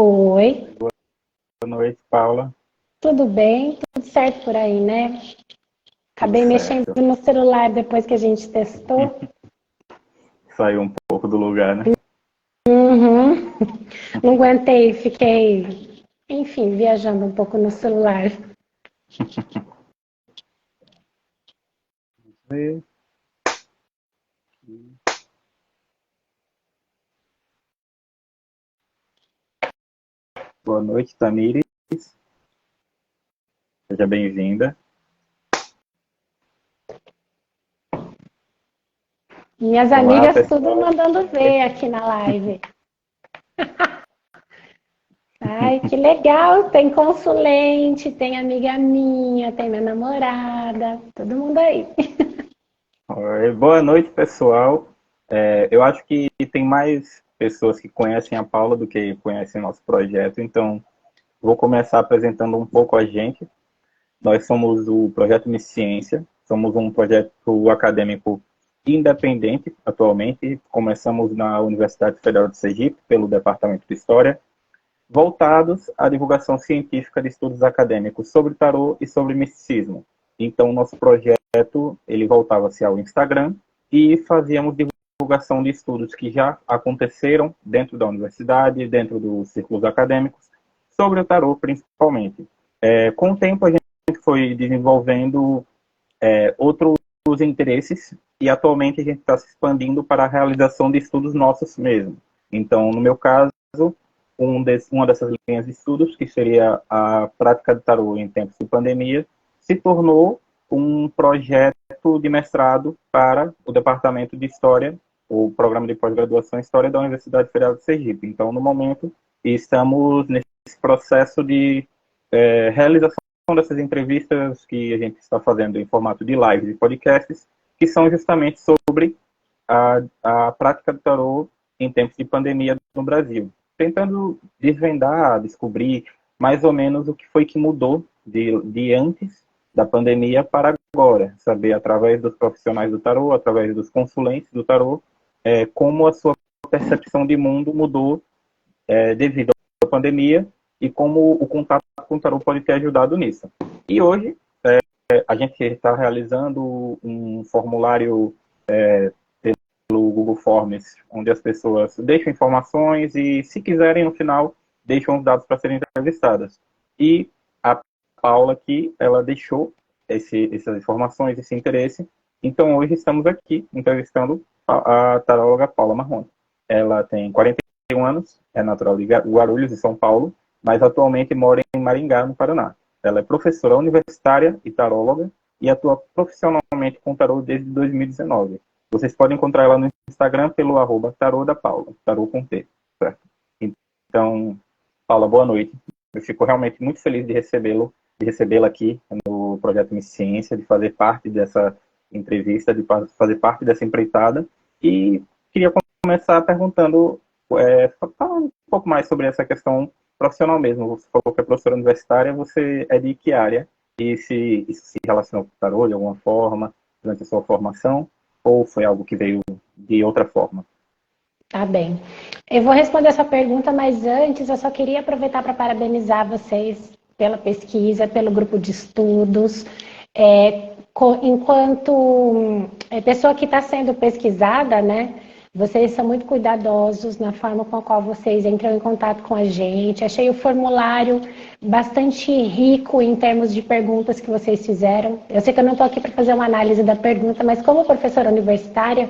Oi, Boa noite, Paula. tudo bem? Tudo certo por aí, né? Tudo Acabei mexendo certo. no celular depois que a gente testou. Saiu um pouco do lugar, né? Uhum. Não aguentei, fiquei, enfim, viajando um pouco no celular. E- Boa noite, Tamires. Seja bem-vinda. Minhas Olá, amigas tudo pessoal. mandando ver aqui na live. Ai, que legal! Tem consulente, tem amiga minha, tem minha namorada, todo mundo aí. Oi, boa noite, pessoal. Eu acho que tem mais pessoas que conhecem a Paula do que conhecem nosso projeto, então vou começar apresentando um pouco a gente. Nós somos o Projeto Miss Ciência, somos um projeto acadêmico independente atualmente. Começamos na Universidade Federal de Sergipe, pelo Departamento de História, voltados à divulgação científica de estudos acadêmicos sobre tarô e sobre misticismo. Então, nosso projeto ele voltava-se ao Instagram e fazíamos divulgação de estudos que já aconteceram dentro da universidade, dentro dos círculos acadêmicos, sobre o tarô principalmente. Com o tempo, a gente foi desenvolvendo outros interesses e atualmente a gente está se expandindo para a realização de estudos nossos mesmo. Então, no meu caso, uma dessas linhas de estudos, que seria a prática de tarô em tempos de pandemia, se tornou um projeto de mestrado para o Departamento de História, o Programa de Pós-Graduação em História da Universidade Federal de Sergipe. Então, no momento, estamos nesse processo de realização dessas entrevistas que a gente está fazendo em formato de lives e podcasts, que são justamente sobre a prática do tarô em tempos de pandemia no Brasil, tentando desvendar, descobrir mais ou menos o que foi que mudou de antes da pandemia para agora, saber através dos profissionais do tarô, através dos consulentes do tarô, como a sua percepção de mundo mudou devido à pandemia e como o contato com o tarô pode ter ajudado nisso. E hoje a gente está realizando um formulário pelo Google Forms, onde as pessoas deixam informações e, se quiserem, no final, deixam os dados para serem entrevistadas. E a Paula aqui, ela deixou essas informações, esse interesse. Então, hoje estamos aqui entrevistando a taróloga Paula Marrone. Ela tem 41 anos, é natural de Guarulhos, de São Paulo, mas atualmente mora em Maringá, no Paraná. Ela é professora universitária e taróloga e atua profissionalmente com tarô desde 2019. Vocês podem encontrar ela no Instagram pelo @tarô da Paula, tarô com T, certo? Então, Paula, boa noite. Eu fico realmente muito feliz de recebê-la aqui no Projeto Miss Ciência, de fazer parte dessa entrevista, de fazer parte dessa empreitada. E queria começar perguntando, falando um pouco mais sobre essa questão profissional mesmo. Você falou que é professora universitária, você é de que área? E se isso se relaciona com o tarô de alguma forma durante a sua formação? Ou foi algo que veio de outra forma? Tá bem. Eu vou responder essa pergunta, mas antes eu só queria aproveitar para parabenizar vocês pela pesquisa, pelo grupo de estudos. Enquanto pessoa que está sendo pesquisada, né? Vocês são muito cuidadosos na forma com a qual vocês entram em contato com a gente. Achei o formulário bastante rico em termos de perguntas que vocês fizeram. Eu sei que eu não estou aqui para fazer uma análise da pergunta, mas como professora universitária,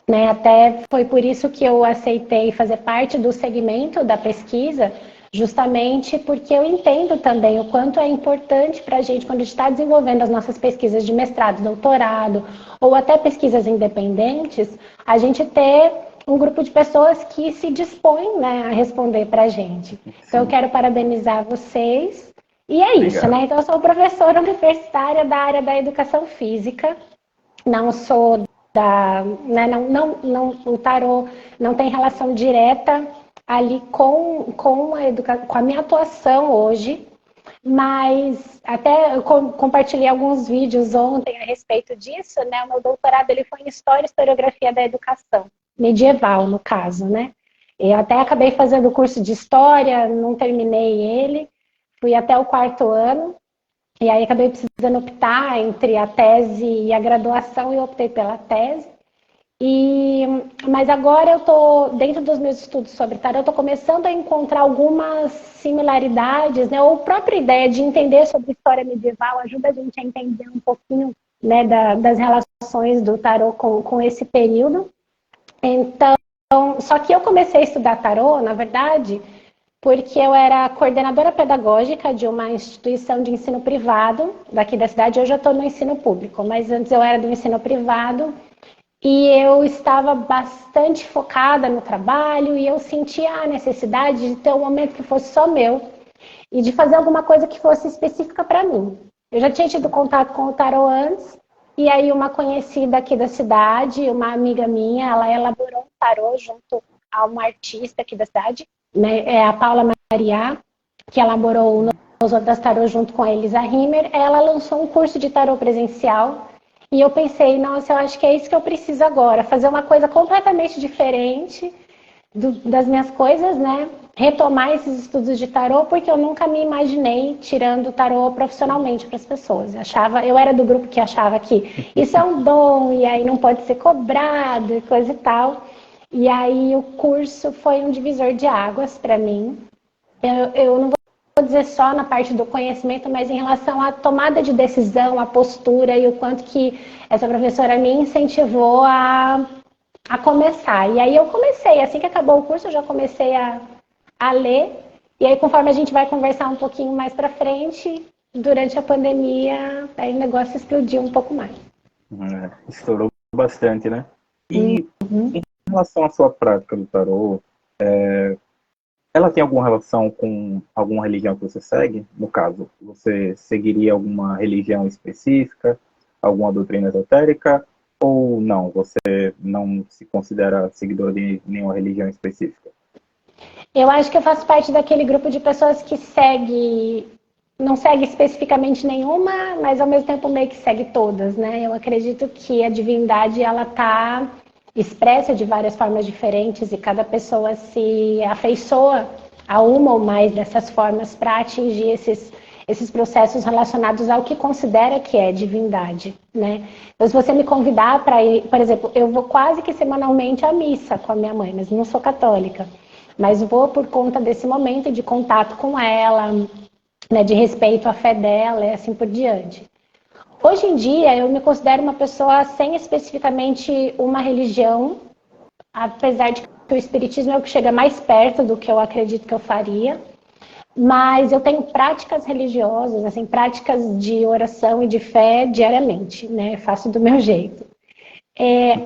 né, até foi por isso que eu aceitei fazer parte do segmento da pesquisa, justamente porque eu entendo também o quanto é importante para a gente, quando a gente está desenvolvendo as nossas pesquisas de mestrado, doutorado, ou até pesquisas independentes, a gente ter um grupo de pessoas que se dispõem, né, a responder para a gente. Então, eu Sim, quero parabenizar vocês. E é isso, obrigado. né? Então, eu sou professora universitária da área da educação física, não sou né, o tarô não tem relação direta ali com a minha atuação hoje, mas até eu compartilhei alguns vídeos ontem a respeito disso, né? O meu doutorado ele foi em História e Historiografia da Educação, medieval no caso, né? Eu até acabei fazendo o curso de História, não terminei ele, fui até o 4º ano, e aí acabei precisando optar entre a tese e a graduação, e eu optei pela tese. Mas agora eu estou, dentro dos meus estudos sobre tarot, eu estou começando a encontrar algumas similaridades, né? Ou a própria ideia de entender sobre história medieval ajuda a gente a entender um pouquinho, né, das relações do tarot com esse período. Então, só que eu comecei a estudar tarot, na verdade, porque eu era coordenadora pedagógica de uma instituição de ensino privado daqui da cidade. Hoje eu estou no ensino público, mas antes eu era do ensino privado. E eu estava bastante focada no trabalho e eu sentia a necessidade de ter um momento que fosse só meu e de fazer alguma coisa que fosse específica para mim. Eu já tinha tido contato com o tarot antes, e aí uma conhecida aqui da cidade, uma amiga minha, ela elaborou um tarot junto a uma artista aqui da cidade, né, é a Paula Maria, que elaborou o Nos Outras Tarot junto com a Elisa Rimmer. Ela lançou um curso de tarot presencial. E eu pensei, nossa, eu acho que é isso que eu preciso agora, fazer uma coisa completamente diferente das minhas coisas, né? Retomar esses estudos de tarô, porque eu nunca me imaginei tirando o tarô profissionalmente para as pessoas. Eu era do grupo que achava que isso é um dom, e aí não pode ser cobrado, e coisa e tal. E aí o curso foi um divisor de águas para mim. Eu não vou dizer só na parte do conhecimento, mas em relação à tomada de decisão, à postura e o quanto que essa professora me incentivou a começar. E aí eu comecei, assim que acabou o curso, eu já comecei a ler. E aí, conforme a gente vai conversar um pouquinho mais para frente, durante a pandemia, aí o negócio explodiu um pouco mais. Estourou bastante, né? E Uhum. em relação à sua prática do tarô, ela tem alguma relação com alguma religião que você segue? No caso, você seguiria alguma religião específica, alguma doutrina esotérica, ou não? Você não se considera seguidor de nenhuma religião específica? Eu acho que eu faço parte daquele grupo de pessoas que não segue especificamente nenhuma, mas ao mesmo tempo meio que segue todas, né? Eu acredito que a divindade, ela tá expressa de várias formas diferentes e cada pessoa se afeiçoa a uma ou mais dessas formas para atingir esses processos relacionados ao que considera que é divindade, né? Então, se você me convidar para ir, por exemplo, eu vou quase que semanalmente à missa com a minha mãe, mas não sou católica. Mas vou por conta desse momento de contato com ela, né, de respeito à fé dela e assim por diante. Hoje em dia, eu me considero uma pessoa sem especificamente uma religião, apesar de que o espiritismo é o que chega mais perto do que eu acredito que eu faria. Mas eu tenho práticas religiosas, assim, práticas de oração e de fé diariamente, né? Faço do meu jeito.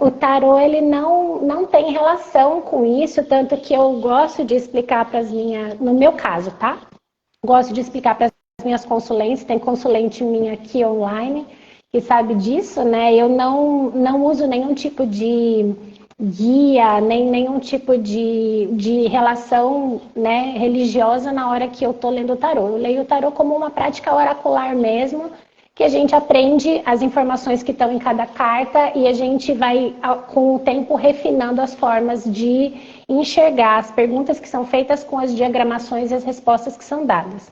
O tarô, ele não tem relação com isso, tanto que eu gosto de explicar para as minhas, no meu caso, tá? Gosto de explicar para as minhas consulentes, tem consulente minha aqui online que sabe disso, né? Eu não uso nenhum tipo de guia, nem nenhum tipo de relação, né, religiosa na hora que eu tô lendo o tarô. Eu leio o tarô como uma prática oracular mesmo, que a gente aprende as informações que estão em cada carta e a gente vai, com o tempo, refinando as formas de enxergar as perguntas que são feitas com as diagramações e as respostas que são dadas.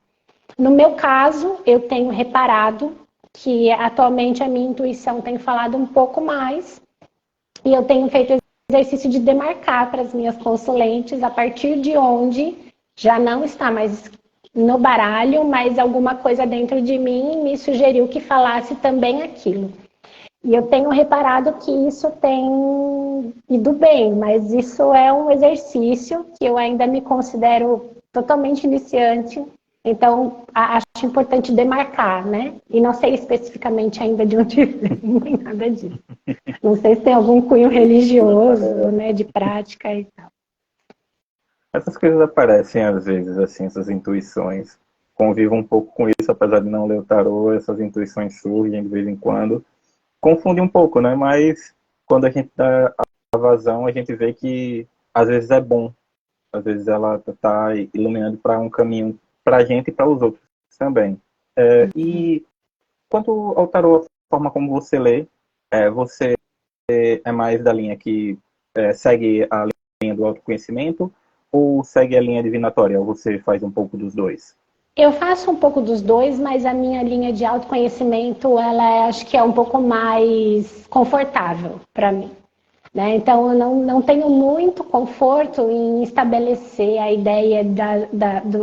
No meu caso, eu tenho reparado que atualmente a minha intuição tem falado um pouco mais e eu tenho feito exercício de demarcar para as minhas consulentes a partir de onde já não está mais no baralho, mas alguma coisa dentro de mim me sugeriu que falasse também aquilo. E eu tenho reparado que isso tem ido bem, mas isso é um exercício que eu ainda me considero totalmente iniciante, então acho importante demarcar, né? E não sei especificamente ainda de onde vem, nem nada disso. Não sei se tem algum cunho religioso, né, de prática e tal. Essas coisas aparecem às vezes, assim, essas intuições. Convivo um pouco com isso, apesar de não ler o tarô, essas intuições surgem de vez em quando. Confunde um pouco, né? Mas quando a gente dá a vazão, a gente vê que às vezes é bom. Às vezes ela está iluminando para um caminho para a gente e para os outros também. E quanto ao tarô, a forma como você lê, você é mais da linha que segue a linha do autoconhecimento, ou segue a linha divinatória, ou você faz um pouco dos dois? Eu faço um pouco dos dois, mas a minha linha de autoconhecimento, acho que é um pouco mais confortável para mim. Né? Então, eu não tenho muito conforto em estabelecer a ideia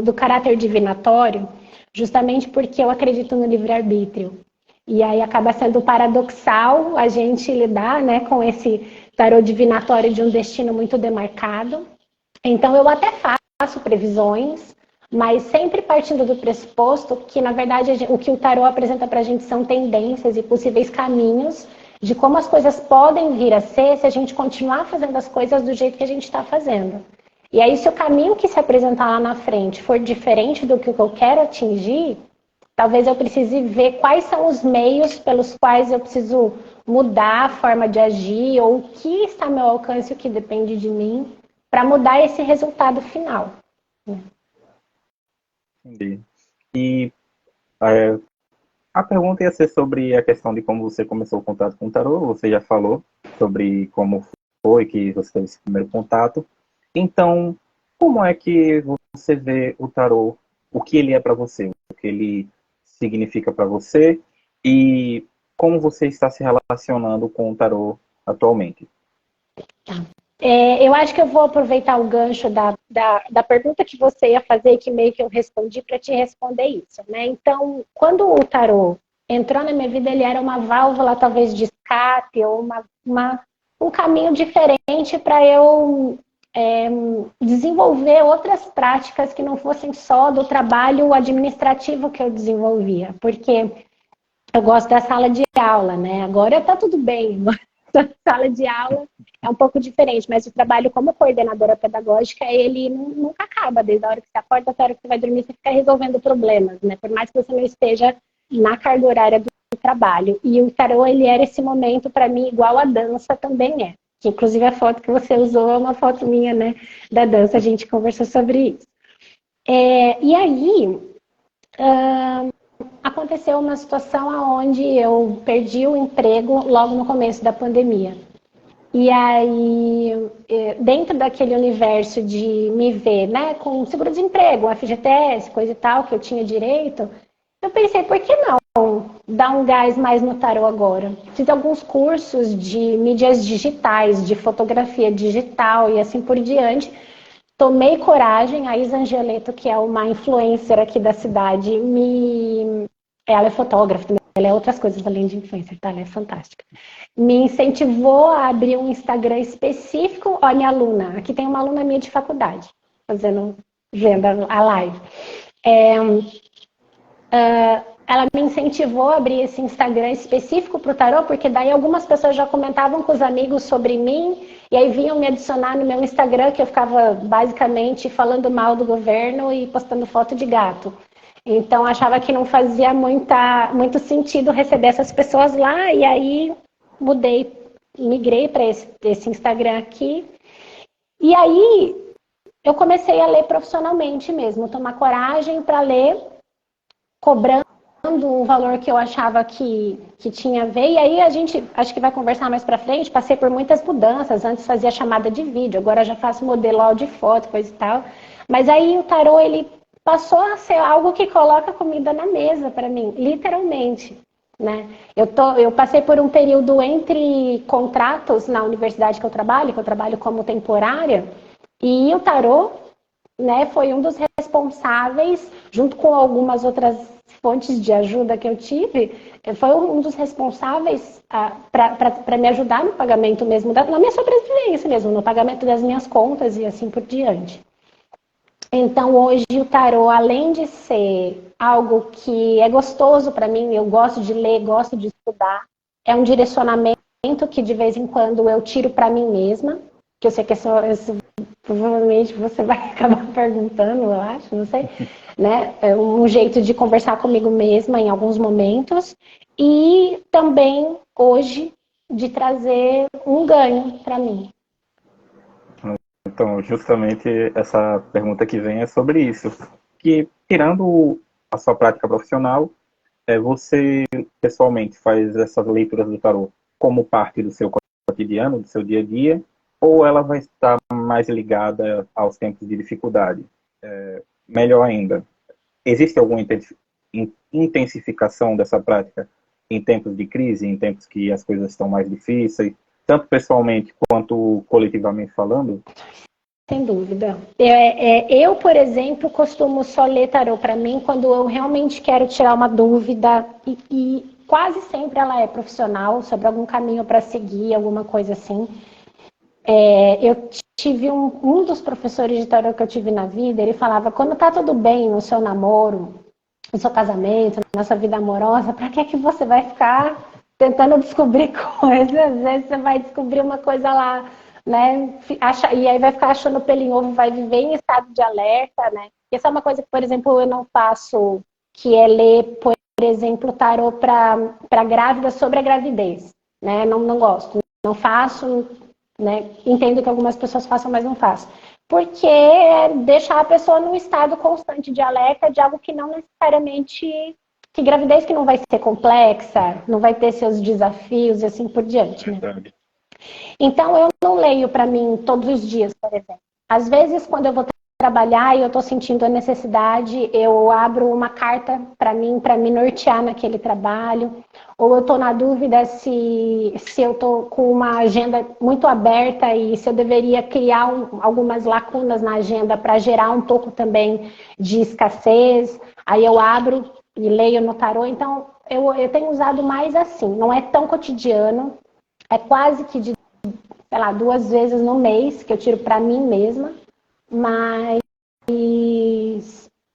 do caráter divinatório, justamente porque eu acredito no livre-arbítrio. E aí acaba sendo paradoxal a gente lidar, né, com esse tarô divinatório de um destino muito demarcado. Então, eu até faço previsões, mas sempre partindo do pressuposto que, na verdade, o que o tarô apresenta para a gente são tendências e possíveis caminhos de como as coisas podem vir a ser se a gente continuar fazendo as coisas do jeito que a gente está fazendo. E aí, se o caminho que se apresentar lá na frente for diferente do que eu quero atingir, talvez eu precise ver quais são os meios pelos quais eu preciso mudar a forma de agir ou o que está ao meu alcance, o que depende de mim, para mudar esse resultado final. Entendi. E é, a pergunta ia ser sobre a questão de como você começou o contato com o tarô. Você já falou sobre como foi que você teve esse primeiro contato. Então, como é que você vê o tarô? O que ele é para você? O que ele significa para você? E como você está se relacionando com o tarô atualmente? Tá. Eu acho que eu vou aproveitar o gancho da pergunta que você ia fazer, que meio que eu respondi, para te responder isso, né? Então, quando o tarô entrou na minha vida, ele era uma válvula, talvez, de escape, ou um caminho diferente para eu desenvolver outras práticas que não fossem só do trabalho administrativo que eu desenvolvia, porque eu gosto da sala de aula, né? Agora tá tudo bem, a sala de aula é um pouco diferente, mas o trabalho como coordenadora pedagógica, ele nunca acaba, desde a hora que você acorda até a hora que você vai dormir, você fica resolvendo problemas, né? Por mais que você não esteja na carga horária do trabalho. E o tarô, ele era esse momento para mim, igual a dança também é. Que, inclusive, a foto que você usou é uma foto minha, né? Da dança, a gente conversou sobre isso. E aí, aconteceu uma situação onde eu perdi o emprego logo no começo da pandemia. E aí, dentro daquele universo de me ver, né, com seguro-desemprego, FGTS, coisa e tal, que eu tinha direito, eu pensei, por que não dar um gás mais no tarô agora? Fiz alguns cursos de mídias digitais, de fotografia digital e assim por diante. Tomei coragem, a Isa Angeleto, que é uma influencer aqui da cidade, ela é fotógrafa também, ela é outras coisas além de influencer, tá? Ela é fantástica. Me incentivou a abrir um Instagram específico. Olha, minha aluna, aqui tem uma aluna minha de faculdade, vendo a live. Ela me incentivou a abrir esse Instagram específico para o tarô, porque daí algumas pessoas já comentavam com os amigos sobre mim, e aí vinham me adicionar no meu Instagram, que eu ficava basicamente falando mal do governo e postando foto de gato. Então, achava que não fazia muito sentido receber essas pessoas lá, e aí migrei para esse Instagram aqui. E aí, eu comecei a ler profissionalmente mesmo, tomar coragem para ler, cobrando um valor que eu achava que tinha a ver, e aí a gente, acho que vai conversar mais para frente, passei por muitas mudanças, antes fazia chamada de vídeo, agora já faço modelo áudio e foto, coisa e tal, mas aí o tarô, ele passou a ser algo que coloca comida na mesa para mim, literalmente, né? Eu passei por um período entre contratos na universidade que eu trabalho como temporária, e o tarô, né, foi um dos responsáveis, junto com algumas outras fontes de ajuda que eu tive, foi um dos responsáveis para me ajudar no pagamento mesmo, na minha sobrevivência mesmo, no pagamento das minhas contas e assim por diante. Então, hoje o tarô, além de ser algo que é gostoso para mim, eu gosto de ler, gosto de estudar, é um direcionamento que de vez em quando eu tiro para mim mesma, que eu sei que provavelmente você vai acabar perguntando, eu acho, não sei, né? É um jeito de conversar comigo mesma em alguns momentos e também hoje de trazer um ganho para mim. Então, justamente essa pergunta que vem é sobre isso. Que, tirando a sua prática profissional, você pessoalmente faz essas leituras do tarô como parte do seu cotidiano, do seu dia a dia, ou ela vai estar mais ligada aos tempos de dificuldade? Melhor ainda, existe alguma intensificação dessa prática em tempos de crise, em tempos que as coisas estão mais difíceis, tanto pessoalmente quanto coletivamente falando? Sem dúvida. Eu, por exemplo, costumo só ler tarô para mim quando eu realmente quero tirar uma dúvida e quase sempre ela é profissional, sobre algum caminho para seguir, alguma coisa assim. Eu tive um dos professores de tarô que eu tive na vida, ele falava, quando tá tudo bem no seu namoro, no seu casamento, na sua vida amorosa, para que você vai ficar tentando descobrir coisas? Às vezes você vai descobrir uma coisa lá, né? E aí vai ficar achando pelo em ovo, vai viver em estado de alerta, né? Essa é uma coisa que, por exemplo, eu não faço, que é ler, por exemplo, tarô para grávida sobre a gravidez, né? Não gosto, não faço, né? Entendo que algumas pessoas façam, mas não faço. Porque é deixar a pessoa num estado constante de alerta de algo que não necessariamente... Que gravidez que não vai ser complexa, não vai ter seus desafios e assim por diante, né? Então, eu não leio para mim todos os dias, por exemplo. Às vezes, quando eu vou trabalhar e eu estou sentindo a necessidade, eu abro uma carta para me nortear naquele trabalho, ou eu estou na dúvida se eu estou com uma agenda muito aberta e se eu deveria criar algumas lacunas na agenda para gerar um pouco também de escassez. Aí eu abro e leio no tarô. Então, eu tenho usado mais assim, não é tão cotidiano, é quase que de, sei lá, 2 vezes no mês que eu tiro para mim mesma, mas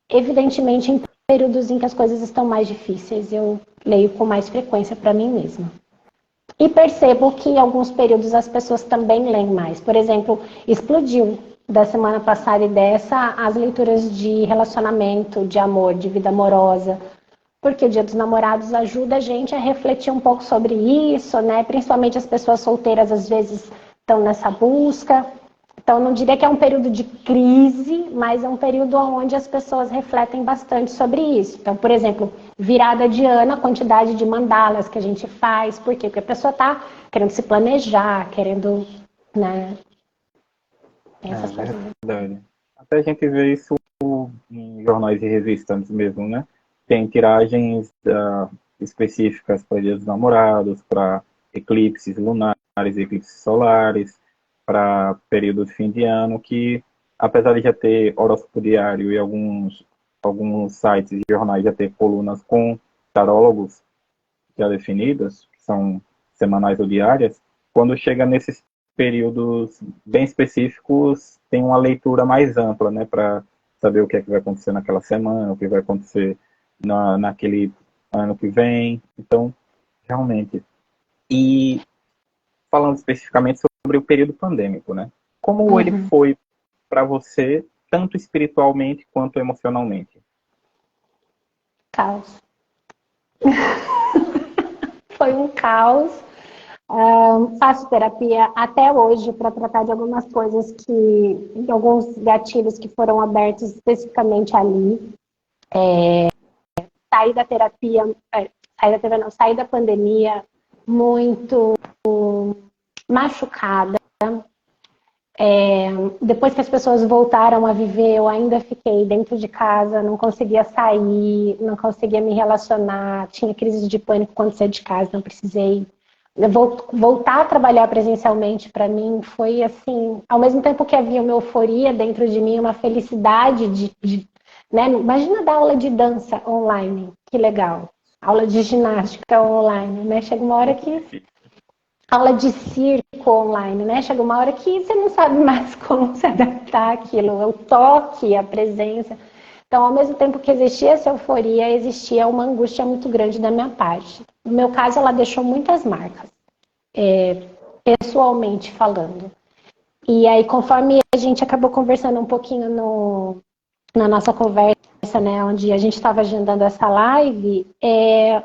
evidentemente em períodos em que as coisas estão mais difíceis, eu leio com mais frequência para mim mesma. E percebo que em alguns períodos as pessoas também leem mais. Por exemplo, explodiu da semana passada e dessa as leituras de relacionamento, de amor, de vida amorosa, porque o Dia dos Namorados ajuda a gente a refletir um pouco sobre isso, né? Principalmente as pessoas solteiras às vezes estão nessa busca. Então, não diria que é um período de crise, mas é um período onde as pessoas refletem bastante sobre isso. Então, por exemplo, virada de ano, a quantidade de mandalas que a gente faz. Por quê? Porque a pessoa está querendo se planejar, querendo, né? Tem essas coisas. Verdade. Até a gente vê isso em jornais e revistas mesmo, né? Tem tiragens específicas para Dia dos Namorados, para eclipses lunares, eclipses solares, para período de fim de ano, que apesar de já ter horóscopo diário e alguns sites e jornais já ter colunas com tarólogos já definidas, que são semanais ou diárias, quando chega nesses períodos bem específicos, tem uma leitura mais ampla, né, para saber o que é que vai acontecer naquela semana, o que vai acontecer naquele ano que vem. Então, realmente. E falando especificamente sobre o período pandêmico, né? Como ele foi para você, tanto espiritualmente quanto emocionalmente? Caos. Foi um caos. Faço terapia até hoje para tratar de algumas coisas de alguns gatilhos que foram abertos especificamente ali. Saí da terapia, saí da pandemia muito machucada. Depois que as pessoas voltaram a viver, eu ainda fiquei dentro de casa, não conseguia sair, não conseguia me relacionar, tinha crises de pânico quando saí de casa, não precisei. Voltar a trabalhar presencialmente para mim foi assim, ao mesmo tempo que havia uma euforia dentro de mim, uma felicidade né? Imagina dar aula de dança online, que legal. Aula de ginástica online, né? Chega uma hora que aula de circo online, né? Chega uma hora que você não sabe mais como se adaptar àquilo, o toque, a presença. Então, ao mesmo tempo que existia essa euforia, existia uma angústia muito grande da minha parte. No meu caso, ela deixou muitas marcas, pessoalmente falando. E aí, conforme a gente acabou conversando um pouquinho na nossa conversa, né, onde a gente estava agendando essa live,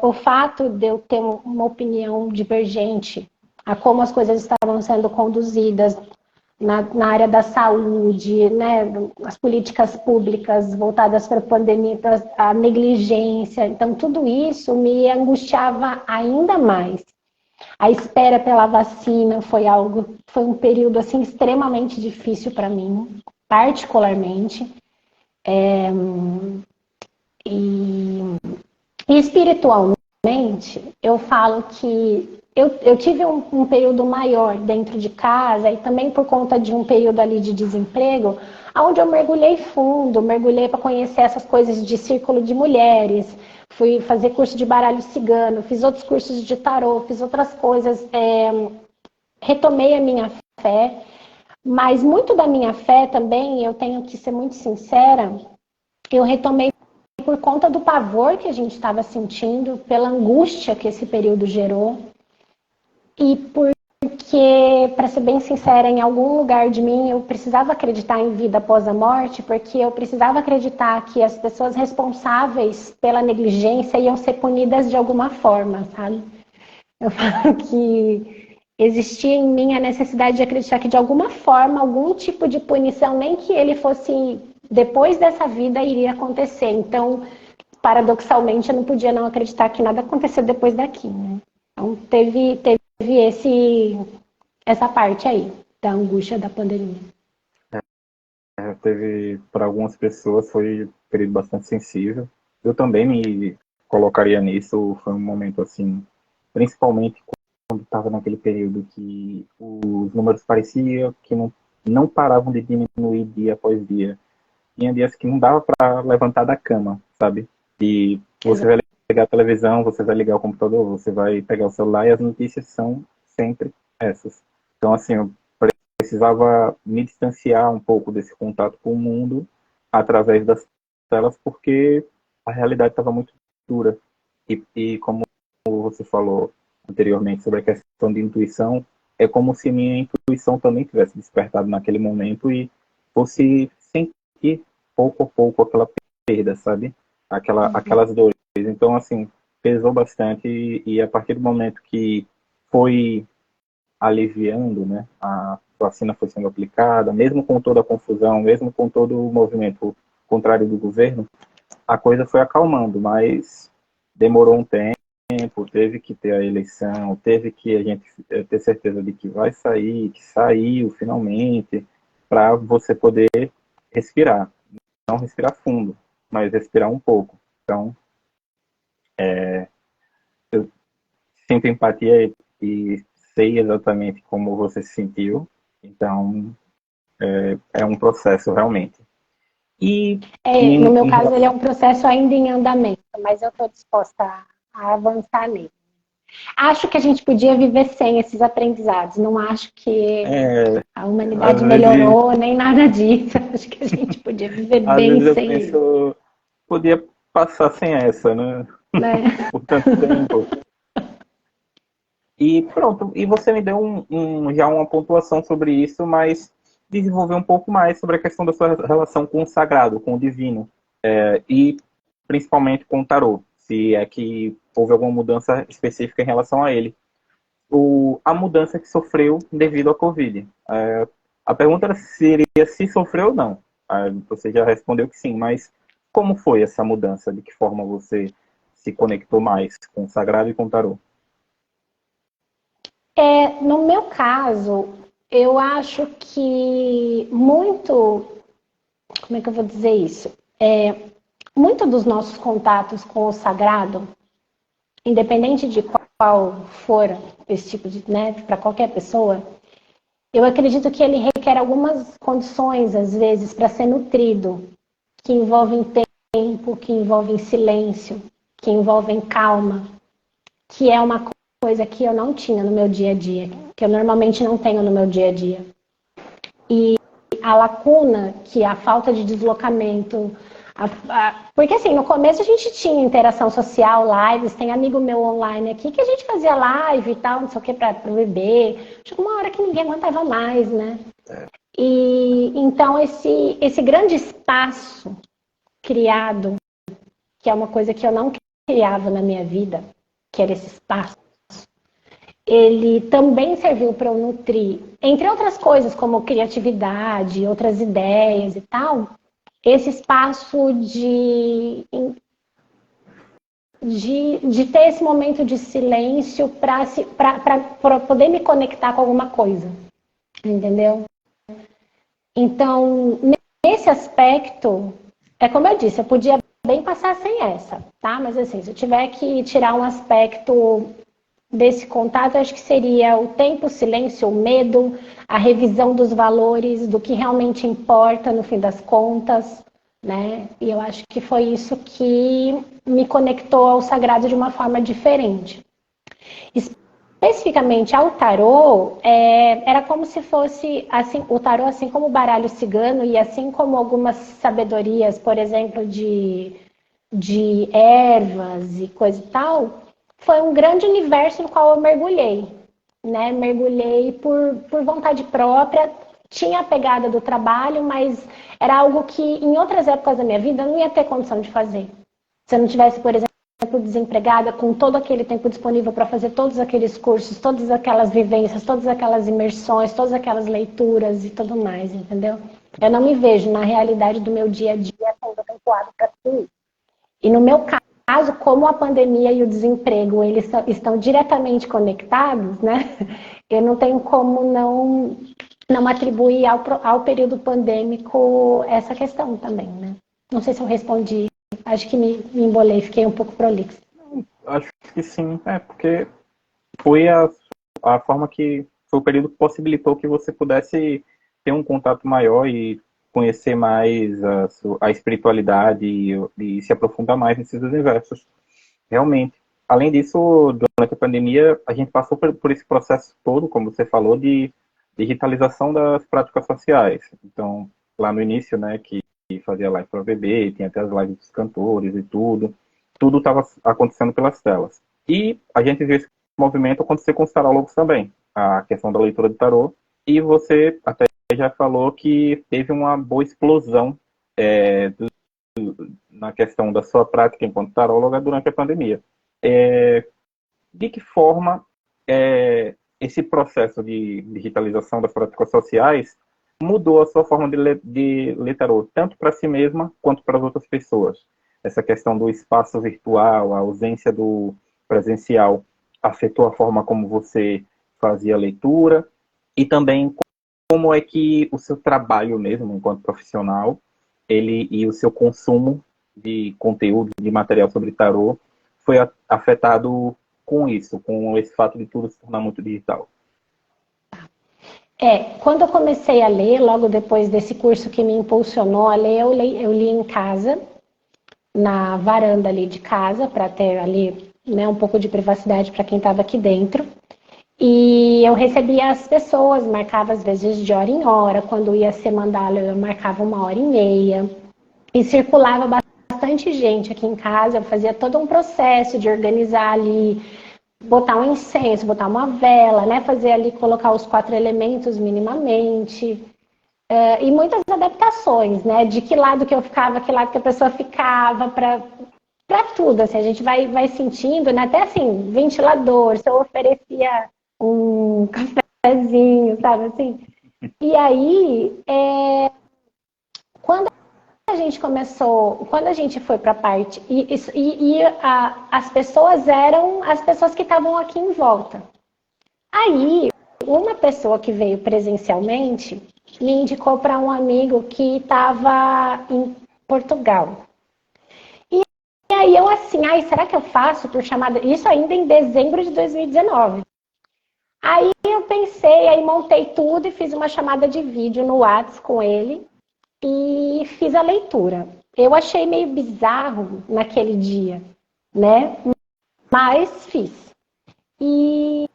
o fato de eu ter uma opinião divergente a como as coisas estavam sendo conduzidas na área da saúde, né, as políticas públicas voltadas para a pandemia, a negligência. Então, tudo isso me angustiava ainda mais. A espera pela vacina foi um período assim extremamente difícil para mim, particularmente. E espiritualmente, eu falo que eu tive um período maior dentro de casa e também por conta de um período ali de desemprego, onde eu mergulhei fundo, mergulhei para conhecer essas coisas de círculo de mulheres, fui fazer curso de baralho cigano, fiz outros cursos de tarô, fiz outras coisas, retomei a minha fé, mas muito da minha fé também, eu tenho que ser muito sincera, eu retomei por conta do pavor que a gente estava sentindo, pela angústia que esse período gerou e porque, para ser bem sincera, em algum lugar de mim eu precisava acreditar em vida após a morte, porque eu precisava acreditar que as pessoas responsáveis pela negligência iam ser punidas de alguma forma, sabe? Eu falo que existia em mim a necessidade de acreditar que de alguma forma, algum tipo de punição, nem que ele fosse depois dessa vida, iria acontecer. Então, paradoxalmente, eu não podia não acreditar que nada aconteceu depois daqui, né? Então, teve essa parte aí, da angústia da pandemia. Teve, para algumas pessoas, foi um período bastante sensível. Eu também me colocaria nisso. Foi um momento assim, principalmente quando estava naquele período que os números pareciam que não paravam de diminuir dia após dia. Tinha dias que não dava para levantar da cama, sabe? E você vai ligar a televisão, você vai ligar o computador, você vai pegar o celular e as notícias são sempre essas. Então, assim, eu precisava me distanciar um pouco desse contato com o mundo através das telas, porque a realidade estava muito dura. E como você falou anteriormente sobre a questão de intuição, é como se minha intuição também tivesse despertado naquele momento e fosse sentir pouco a pouco aquela perda, sabe? Aquelas dores. Então, assim, pesou bastante e a partir do momento que foi aliviando, né, a vacina foi sendo aplicada, mesmo com toda a confusão, mesmo com todo o movimento contrário do governo, a coisa foi acalmando, mas demorou um tempo, teve que ter a eleição, teve que a gente ter certeza de que vai sair, que saiu finalmente, para você poder respirar. Não respirar fundo, mas respirar um pouco. Então, eu sinto empatia e sei exatamente como você se sentiu. Então, é um processo realmente. E No meu caso, ele é um processo ainda em andamento, mas eu estou disposta a avançar nele. Acho que a gente podia viver sem esses aprendizados. Não acho que a humanidade melhorou, nem nada disso. Acho que a gente podia viver às bem vezes eu sem penso, podia passar sem essa, né? né? Por tanto tempo. E pronto, e você me deu já uma pontuação sobre isso, mas desenvolver um pouco mais sobre a questão da sua relação com o sagrado, com o divino, e principalmente com o tarô, se é que houve alguma mudança específica em relação a ele. A mudança que sofreu devido à Covid. A pergunta seria se sofreu ou não. Você já respondeu que sim, mas como foi essa mudança? De que forma você se conectou mais com o sagrado e com o tarô? No meu caso, eu acho que muito, como é que eu vou dizer isso? Muito dos nossos contatos com o sagrado, independente de qual for esse tipo de, né, para qualquer pessoa, eu acredito que ele requer algumas condições, às vezes, para ser nutrido, que envolvem tempo, que envolvem silêncio, que envolvem calma, que é uma coisa que eu não tinha no meu dia a dia, que eu normalmente não tenho no meu dia a dia. E a lacuna, que é a falta de deslocamento, porque assim, no começo a gente tinha interação social, lives, tem amigo meu online aqui que a gente fazia live e tal, não sei o que, para beber. Chegou uma hora que ninguém aguentava mais, né? E então esse grande espaço criado, que é uma coisa que eu não criava na minha vida, que era esse espaço, ele também serviu para eu nutrir, entre outras coisas, como criatividade, outras ideias e tal, esse espaço de de ter esse momento de silêncio para poder me conectar com alguma coisa, entendeu? Então, nesse aspecto, é como eu disse, eu podia bem passar sem essa, tá? Mas assim, se eu tiver que tirar um aspecto desse contato, acho que seria o tempo, o silêncio, o medo, a revisão dos valores, do que realmente importa no fim das contas, né? E eu acho que foi isso que me conectou ao sagrado de uma forma diferente. Especificamente ao tarô, era como se fosse assim, o tarô, assim como o baralho cigano e assim como algumas sabedorias, por exemplo, de ervas e coisa e tal, foi um grande universo no qual eu mergulhei, né? Mergulhei por vontade própria, tinha a pegada do trabalho, mas era algo que em outras épocas da minha vida eu não ia ter condição de fazer. Se eu não tivesse, por exemplo, desempregada, com todo aquele tempo disponível para fazer todos aqueles cursos, todas aquelas vivências, todas aquelas imersões, todas aquelas leituras e tudo mais, entendeu? Eu não me vejo na realidade do meu dia a dia sendo atempoado para tudo isso. E no meu caso, como a pandemia e o desemprego eles estão diretamente conectados, né? Eu não tenho como não atribuir ao período pandêmico essa questão também, né? Não sei se eu respondi. Acho que me embolei, fiquei um pouco prolixa. Acho que sim, porque foi a forma que foi o período que possibilitou que você pudesse ter um contato maior e conhecer mais a espiritualidade e se aprofundar mais nesses universos. Realmente. Além disso, durante a pandemia, a gente passou por esse processo todo, como você falou, de digitalização das práticas sociais. Então, lá no início, né, que fazia live para bebê, tinha até as lives dos cantores e tudo estava acontecendo pelas telas. E a gente viu esse movimento acontecer com os tarólogos também, a questão da leitura de tarô, e você até já falou que teve uma boa explosão na questão da sua prática enquanto taróloga durante a pandemia. De que forma esse processo de digitalização das práticas sociais mudou a sua forma de ler tarô, tanto para si mesma quanto para as outras pessoas? Essa questão do espaço virtual, a ausência do presencial, afetou a forma como você fazia a leitura? E também como é que o seu trabalho mesmo, enquanto profissional, e o seu consumo de conteúdo, de material sobre tarô, foi afetado com isso, com esse fato de tudo se tornar muito digital? Quando eu comecei a ler, logo depois desse curso que me impulsionou a ler, eu li em casa, na varanda ali de casa, para ter ali, né, um pouco de privacidade para quem estava aqui dentro. E eu recebia as pessoas, marcava às vezes de hora em hora, quando ia ser mandala eu marcava 1h30, e circulava bastante gente aqui em casa, eu fazia todo um processo de organizar ali, botar um incenso, botar uma vela, né? Fazer ali, colocar os 4 elementos minimamente. E muitas adaptações, né? De que lado que eu ficava, que lado que a pessoa ficava, para tudo. Assim, a gente vai sentindo, né? Até assim, ventilador, se eu oferecia um cafezinho, sabe assim? E aí, quando a gente começou, quando a gente foi para a parte, as pessoas eram as pessoas que estavam aqui em volta. Aí, uma pessoa que veio presencialmente me indicou para um amigo que estava em Portugal. E aí eu assim, será que eu faço por chamada? Isso ainda em dezembro de 2019. Aí eu pensei, aí montei tudo e fiz uma chamada de vídeo no WhatsApp com ele e fiz a leitura. Eu achei meio bizarro naquele dia, né? Mas fiz. E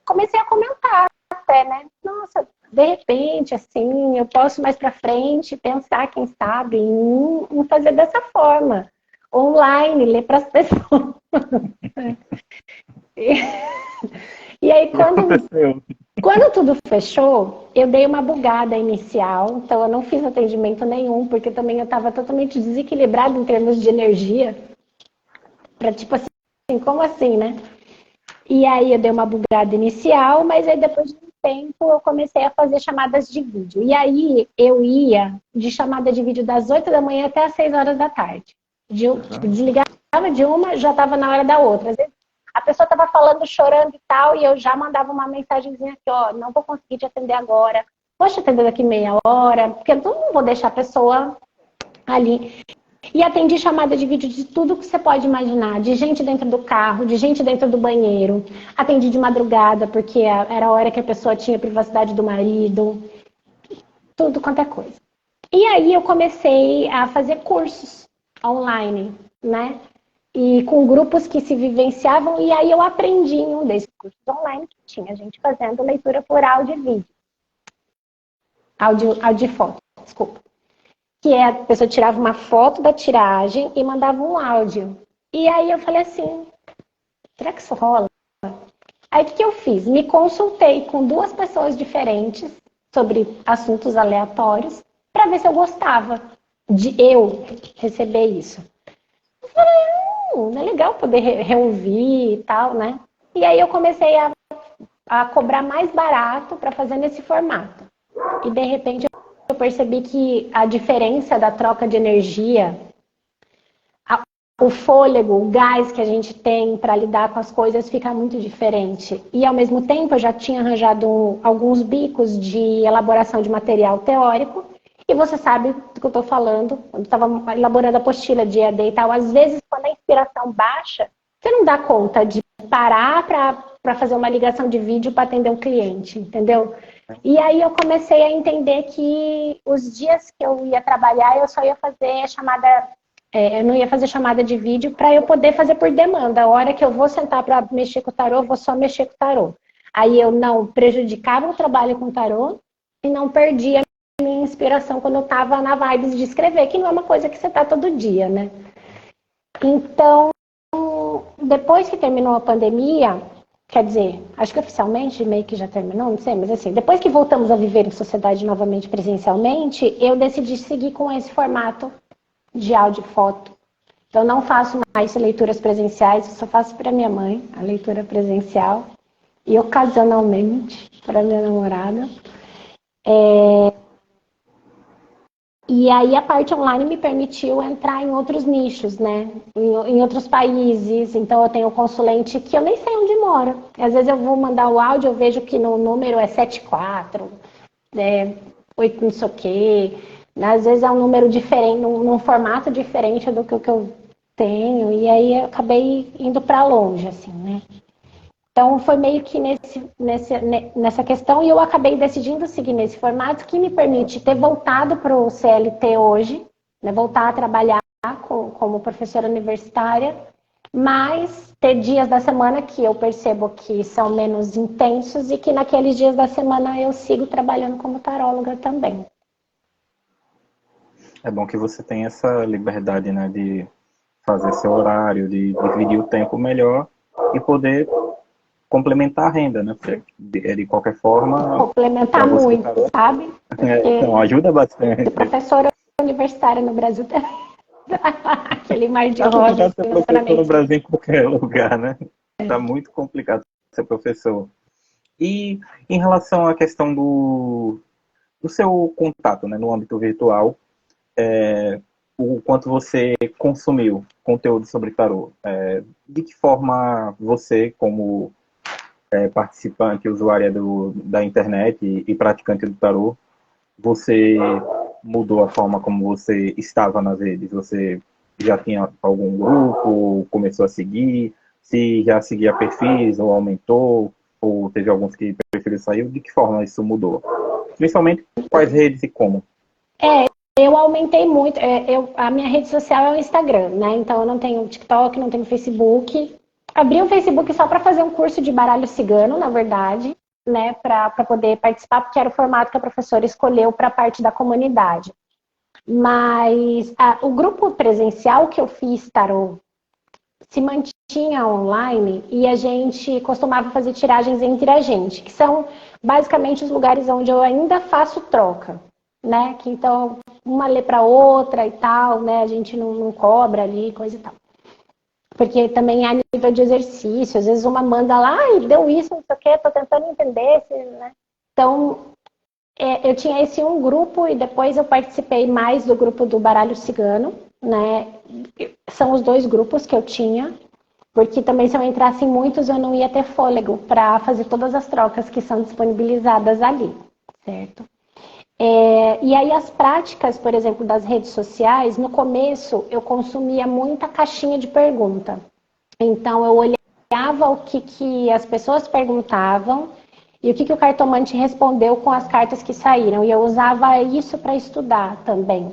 comecei a comentar até, né? Nossa, de repente, assim, eu posso mais para frente pensar, quem sabe, em fazer dessa forma. Online, ler para as pessoas. E aí, quando tudo fechou, eu dei uma bugada inicial, então eu não fiz atendimento nenhum, porque também eu estava totalmente desequilibrada em termos de energia. Para tipo assim, como assim, né? E aí eu dei uma bugada inicial, mas aí depois de um tempo eu comecei a fazer chamadas de vídeo. E aí eu ia de chamada de vídeo das 8 da manhã até as 6 horas da tarde. Desligava de uma, já estava na hora da outra. Às vezes a pessoa estava falando, chorando e tal, e eu já mandava uma mensagenzinha aqui, ó, não vou conseguir te atender agora, vou te atender daqui meia hora, porque eu não vou deixar a pessoa ali. E atendi chamada de vídeo de tudo que você pode imaginar, de gente dentro do carro, de gente dentro do banheiro, atendi de madrugada, porque era a hora que a pessoa tinha privacidade do marido, tudo quanto é coisa. E aí eu comecei a fazer cursos online, né? E com grupos que se vivenciavam, e aí eu aprendi em um desses cursos online que tinha gente fazendo leitura por áudio e vídeo. Áudio e foto, desculpa. Que a pessoa tirava uma foto da tiragem e mandava um áudio. E aí eu falei assim, será que isso rola? Aí o que eu fiz? Me consultei com 2 pessoas diferentes sobre assuntos aleatórios para ver se eu gostava de eu receber isso. Eu falei, é legal poder reouvir e tal, né? E aí eu comecei a cobrar mais barato para fazer nesse formato. E de repente eu percebi que a diferença da troca de energia, o fôlego, o gás que a gente tem para lidar com as coisas fica muito diferente. E ao mesmo tempo eu já tinha arranjado alguns bicos de elaboração de material teórico. E você sabe do que eu estou falando, quando estava elaborando a apostila de EAD e tal, às vezes quando a inspiração baixa, você não dá conta de parar para fazer uma ligação de vídeo para atender um cliente, entendeu? E aí eu comecei a entender que os dias que eu ia trabalhar, eu só ia fazer chamada, eu não ia fazer chamada de vídeo para eu poder fazer por demanda. A hora que eu vou sentar para mexer com o tarô, eu vou só mexer com o tarô. Aí eu não prejudicava o trabalho com o tarô e não perdia a minha inspiração quando eu estava na vibe de escrever, que não é uma coisa que você está todo dia, né? Então, depois que terminou a pandemia, quer dizer, acho que oficialmente meio que já terminou, não sei, mas assim, depois que voltamos a viver em sociedade novamente presencialmente, eu decidi seguir com esse formato de áudio e foto. Então, não faço mais leituras presenciais, eu só faço para minha mãe, a leitura presencial, e ocasionalmente para minha namorada. E aí a parte online me permitiu entrar em outros nichos, né? Em outros países. Então eu tenho um consulente que eu nem sei onde mora. Às vezes eu vou mandar o áudio, eu vejo que no número é 74, 8 não sei o quê. Às vezes é um número diferente, num formato diferente do que o que eu tenho. E aí eu acabei indo para longe, assim, né? Então, foi meio que nessa questão, e eu acabei decidindo seguir nesse formato que me permite ter voltado para o CLT hoje, né, voltar a trabalhar como professora universitária, mas ter dias da semana que eu percebo que são menos intensos e que naqueles dias da semana eu sigo trabalhando como taróloga também. É bom que você tem essa liberdade, né, de fazer seu horário, de dividir o tempo melhor e poder complementar a renda, né? Porque de qualquer forma. Complementar muito, sabe? Então, ajuda bastante. Professora universitária no Brasil também. Aquele mar de É rosas. complicado ser professor no Brasil em qualquer lugar, né? Tá muito complicado ser professor. E em relação à questão do seu contato, né, no âmbito virtual, o quanto você consumiu conteúdo sobre tarô, de que forma você, como participante, usuária da internet e praticante do tarô, você mudou a forma como você estava nas redes? Você já tinha algum grupo, começou a seguir? Se já seguia perfis ou aumentou? Ou teve alguns que preferiu sair? De que forma isso mudou? Principalmente quais redes e como? Eu aumentei muito. A minha rede social é o Instagram, né? Então eu não tenho TikTok, não tenho Facebook. Abri o Facebook só para fazer um curso de baralho cigano, na verdade, né? Para poder participar, porque era o formato que a professora escolheu para a parte da comunidade. Mas o grupo presencial que eu fiz, tarô, se mantinha online e a gente costumava fazer tiragens entre a gente, que são basicamente os lugares onde eu ainda faço troca, né? Que então uma lê para outra e tal, né? A gente não cobra ali, coisa e tal. Porque também há nível de exercício, às vezes uma manda lá, e deu isso, não sei o quê, tô tentando entender, né? Então, eu tinha esse um grupo e depois eu participei mais do grupo do baralho cigano, né? São os 2 grupos que eu tinha, porque também se eu entrasse em muitos eu não ia ter fôlego para fazer todas as trocas que são disponibilizadas ali, certo? E aí as práticas, por exemplo, das redes sociais, no começo eu consumia muita caixinha de pergunta. Então eu olhava o que as pessoas perguntavam e o que o cartomante respondeu com as cartas que saíram. E eu usava isso para estudar também.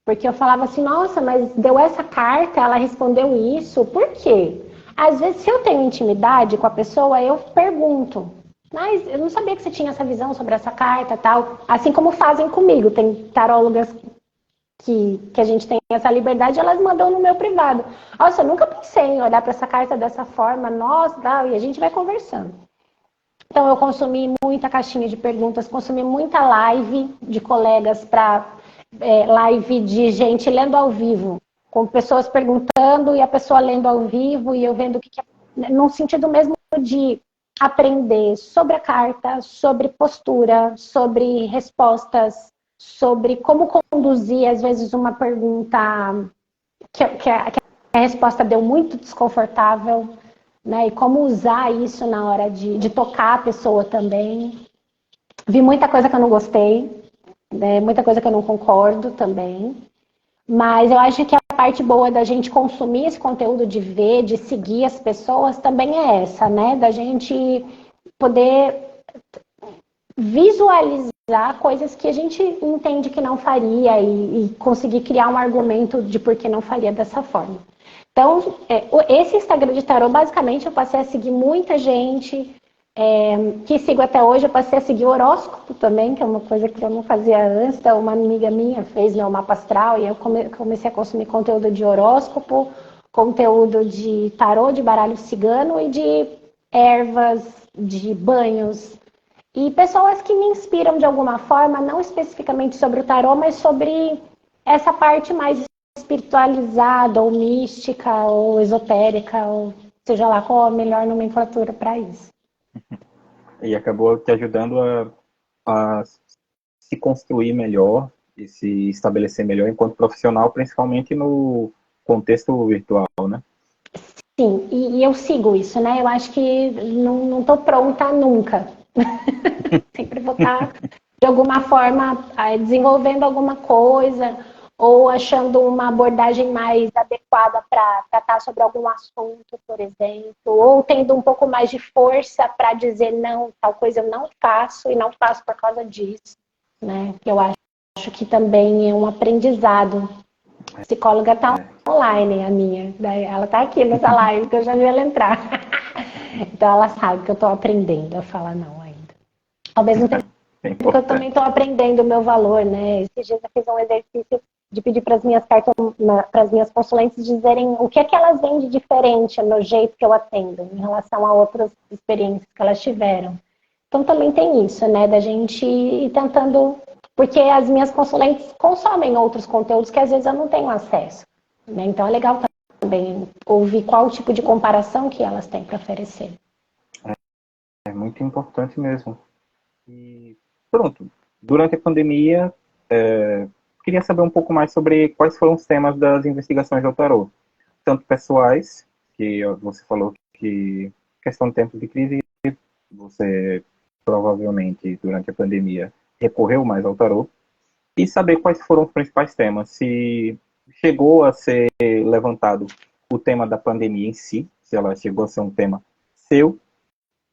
Porque eu falava assim, nossa, mas deu essa carta, ela respondeu isso, por quê? Às vezes, se eu tenho intimidade com a pessoa, eu pergunto. Mas eu não sabia que você tinha essa visão sobre essa carta e tal. Assim como fazem comigo. Tem tarólogas que a gente tem essa liberdade, elas mandam no meu privado. Nossa, eu nunca pensei em olhar para essa carta dessa forma, nossa, tal, e a gente vai conversando. Então, eu consumi muita caixinha de perguntas, consumi muita live de colegas para live de gente lendo ao vivo, com pessoas perguntando e a pessoa lendo ao vivo e eu vendo o que é, num sentido mesmo de aprender sobre a carta, sobre postura, sobre respostas, sobre como conduzir, às vezes, uma pergunta que a resposta deu muito desconfortável, né? E como usar isso na hora de tocar a pessoa também. Vi muita coisa que eu não gostei, né? Muita coisa que eu não concordo também. Mas eu acho que a parte boa da gente consumir esse conteúdo, de ver, de seguir as pessoas, também é essa, né? Da gente poder visualizar coisas que a gente entende que não faria e conseguir criar um argumento de por que não faria dessa forma. Então, esse Instagram de tarô, basicamente, eu passei a seguir muita gente, que sigo até hoje. Eu passei a seguir horóscopo também, que é uma coisa que eu não fazia antes. Então, uma amiga minha fez meu mapa astral e eu comecei a consumir conteúdo de horóscopo, conteúdo de tarô, de baralho cigano e de ervas, de banhos. E pessoas que me inspiram de alguma forma, não especificamente sobre o tarô, mas sobre essa parte mais espiritualizada, ou mística, ou esotérica, ou seja lá qual a melhor nomenclatura para isso. E acabou te ajudando a se construir melhor e se estabelecer melhor enquanto profissional, principalmente no contexto virtual, né? Sim, e eu sigo isso, né? Eu acho que não estou pronta nunca. Sempre vou estar, de alguma forma, desenvolvendo alguma coisa ou achando uma abordagem mais adequada para tratar sobre algum assunto, por exemplo, ou tendo um pouco mais de força para dizer não, tal coisa eu não faço e não faço por causa disso, né? Eu acho que também é um aprendizado. A psicóloga está online, a minha, ela está aqui nessa live que eu já vi ela entrar. Então ela sabe que eu estou aprendendo a falar não ainda. Ao mesmo tempo porque eu também estou aprendendo o meu valor, né? Esses dias eu fiz um exercício de pedir para as minhas cartas, para as minhas consulentes dizerem o que é que elas veem de diferente no jeito que eu atendo, em relação a outras experiências que elas tiveram. Então também tem isso, né? Da gente ir tentando, porque as minhas consulentes consomem outros conteúdos que às vezes eu não tenho acesso, né? Então é legal também ouvir qual tipo de comparação que elas têm para oferecer. É muito importante mesmo. E pronto, durante a pandemia, queria saber um pouco mais sobre quais foram os temas das investigações ao tarô. Tanto pessoais, que você falou que questão de tempo de crise, você provavelmente durante a pandemia recorreu mais ao tarô, e saber quais foram os principais temas. Se chegou a ser levantado o tema da pandemia em si, se ela chegou a ser um tema seu,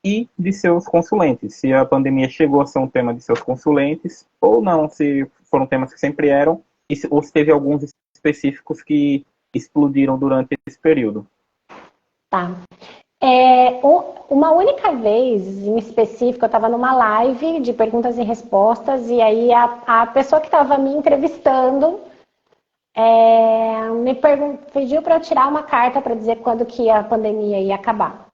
e de seus consulentes. Se a pandemia chegou a ser um tema de seus consulentes, ou não, se foram temas que sempre eram, ou se teve alguns específicos que explodiram durante esse período. Tá. Uma única vez, em específico, eu estava numa live de perguntas e respostas, e aí a pessoa que estava me entrevistando pediu para eu tirar uma carta para dizer quando que a pandemia ia acabar.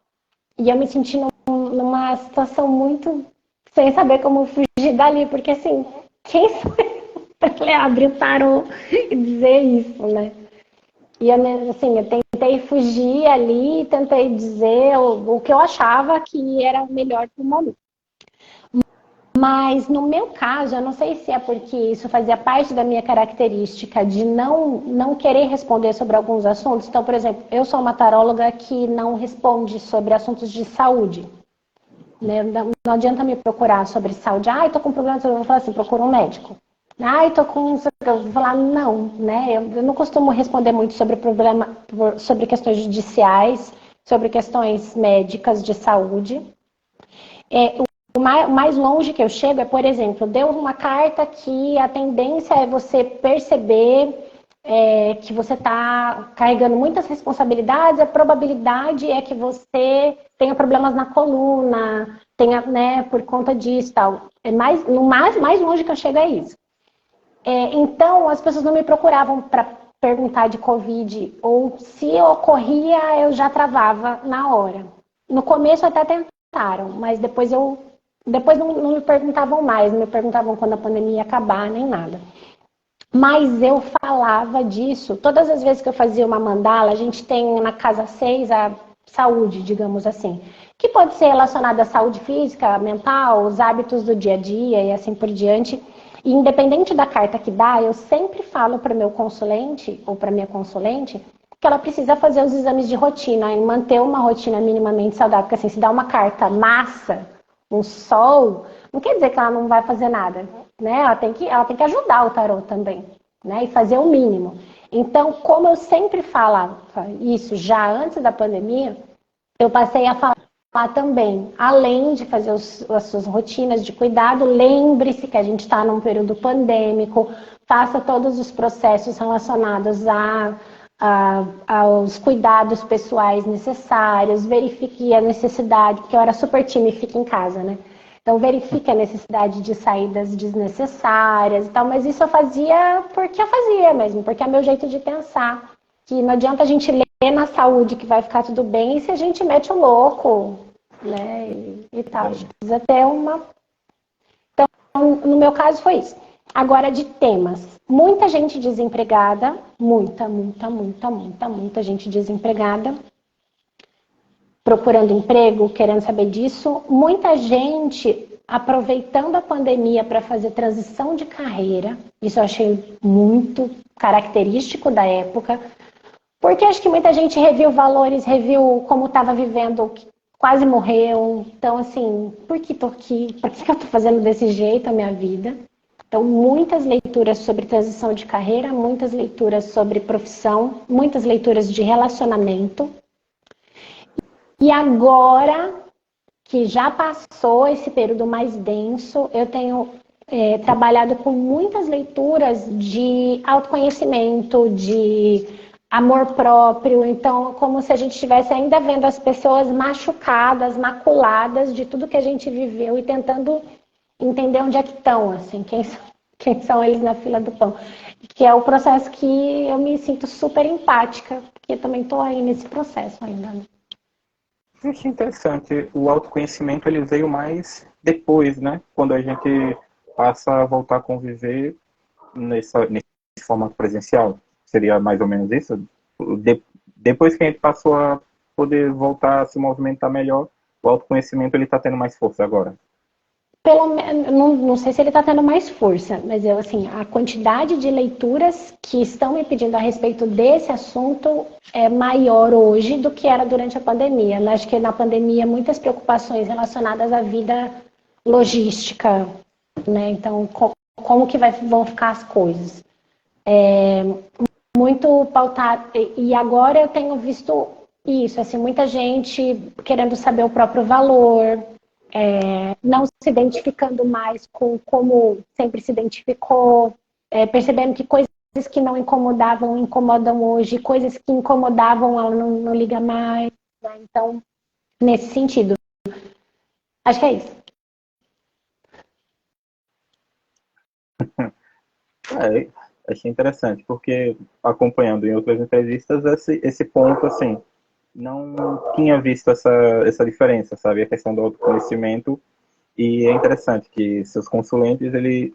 E eu me senti numa situação muito sem saber como fugir dali, porque assim, quem sou eu para abrir o tarô e dizer isso, né? E assim, eu tentei fugir ali, tentei dizer o que eu achava que era o melhor para o momento. Mas no meu caso, eu não sei se é porque isso fazia parte da minha característica de não querer responder sobre alguns assuntos. Então, por exemplo, eu sou uma taróloga que não responde sobre assuntos de saúde. Né? Não adianta me procurar sobre saúde. Ah, eu tô com problema, eu vou falar assim, procura um médico. Ah, eu tô com... Eu vou falar, não, né? Eu não costumo responder muito sobre sobre questões judiciais, sobre questões médicas de saúde. O mais longe que eu chego é, por exemplo, deu uma carta que a tendência é você perceber que você está carregando muitas responsabilidades, a probabilidade é que você tenha problemas na coluna, tenha, né, por conta disso, tal. Mais longe que eu chego é isso. Então, as pessoas não me procuravam para perguntar de Covid, ou se ocorria, eu já travava na hora. No começo até tentaram, mas depois não me perguntavam mais, não me perguntavam quando a pandemia ia acabar, nem nada. Mas eu falava disso, todas as vezes que eu fazia uma mandala, a gente tem na casa 6 a saúde, digamos assim, que pode ser relacionada à saúde física, mental, os hábitos do dia a dia e assim por diante. E independente da carta que dá, eu sempre falo para o meu consulente ou para minha consulente que ela precisa fazer os exames de rotina e manter uma rotina minimamente saudável. Porque assim, se dá uma carta massa, um sol, não quer dizer que ela não vai fazer nada, né? Ela tem que ajudar o tarô também, né? E fazer o mínimo. Então, como eu sempre falava isso já antes da pandemia, eu passei a falar também, além de fazer as suas rotinas de cuidado, lembre-se que a gente está num período pandêmico, faça todos os processos relacionados aos cuidados pessoais necessários, verifique a necessidade, porque eu era super time fica em casa, né? Então, verifique a necessidade de saídas desnecessárias e tal, mas isso eu fazia porque eu fazia mesmo, porque é meu jeito de pensar. Que não adianta a gente ler na saúde que vai ficar tudo bem se a gente mete o louco, né? E tal. A gente precisa ter uma. Então, no meu caso foi isso. Agora, de temas. Muita gente desempregada, muita gente desempregada, procurando emprego, querendo saber disso. Muita gente aproveitando a pandemia para fazer transição de carreira. Isso eu achei muito característico da época. Porque acho que muita gente reviu valores, reviu como estava vivendo, quase morreu. Então, assim, por que estou aqui? Por que eu estou fazendo desse jeito a minha vida? Então, muitas leituras sobre transição de carreira, muitas leituras sobre profissão, muitas leituras de relacionamento. E agora, que já passou esse período mais denso, eu tenho trabalhado com muitas leituras de autoconhecimento, de amor próprio. Então, como se a gente estivesse ainda vendo as pessoas machucadas, maculadas de tudo que a gente viveu e tentando entender onde é que estão, assim, quem são eles na fila do pão. Que é o processo que eu me sinto super empática, porque eu também estou aí nesse processo ainda. Né? Eu achei interessante. O autoconhecimento ele veio mais depois, né? Quando a gente passa a voltar a conviver nesse formato presencial. Seria mais ou menos isso? Depois que a gente passou a poder voltar a se movimentar melhor, o autoconhecimento ele está tendo mais força agora. Não sei se ele está tendo mais força, mas assim, a quantidade de leituras que estão me pedindo a respeito desse assunto é maior hoje do que era durante a pandemia. Eu acho que na pandemia muitas preocupações relacionadas à vida logística, né? Então, como que vão ficar as coisas? Muito pautado. E agora eu tenho visto isso, assim, muita gente querendo saber o próprio valor, não se identificando mais com como sempre se identificou, percebendo que coisas que não incomodavam incomodam hoje, coisas que incomodavam ela não liga mais. Né? Então, nesse sentido, acho que é isso. Achei interessante, porque acompanhando em outras entrevistas, esse ponto, assim, não tinha visto essa diferença, sabe? A questão do autoconhecimento. E é interessante que seus consulentes, ele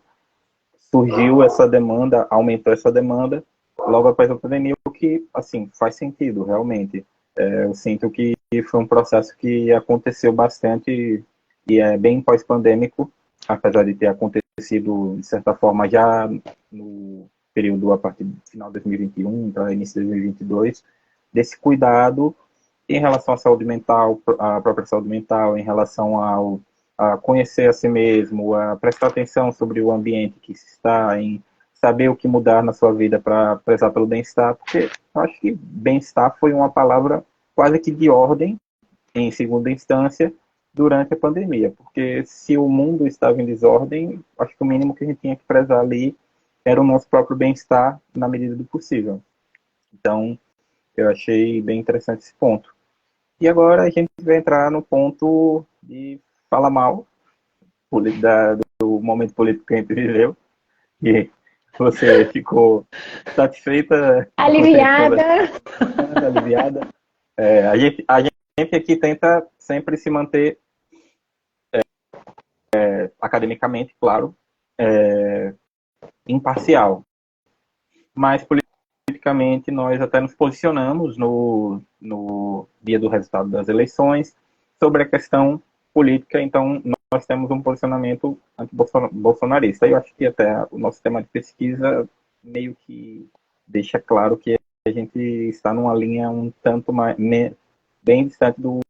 surgiu essa demanda, aumentou essa demanda logo após a pandemia, o que, assim, faz sentido, realmente. Eu sinto que foi um processo que aconteceu bastante e é bem pós-pandêmico, apesar de ter acontecido, de certa forma, já no período a partir do final de 2021 para início de 2022, desse cuidado em relação à saúde mental, à própria saúde mental, em relação a conhecer a si mesmo, a prestar atenção sobre o ambiente que se está, em saber o que mudar na sua vida para prezar pelo bem-estar, porque eu acho que bem-estar foi uma palavra quase que de ordem, em segunda instância, durante a pandemia, porque se o mundo estava em desordem, acho que o mínimo que a gente tinha que prezar ali era o nosso próprio bem-estar na medida do possível. Então, eu achei bem interessante esse ponto. E agora a gente vai entrar no ponto de falar mal do momento político que a gente viveu. E você ficou satisfeita? Aliviada. Aliviada? A gente aqui tenta sempre se manter academicamente, claro, imparcial. Mas politicamente nós até nos posicionamos no dia do resultado das eleições sobre a questão política, então nós temos um posicionamento anti-bolsonarista. Eu acho que até o nosso tema de pesquisa meio que deixa claro que a gente está numa linha um tanto mais, bem distante do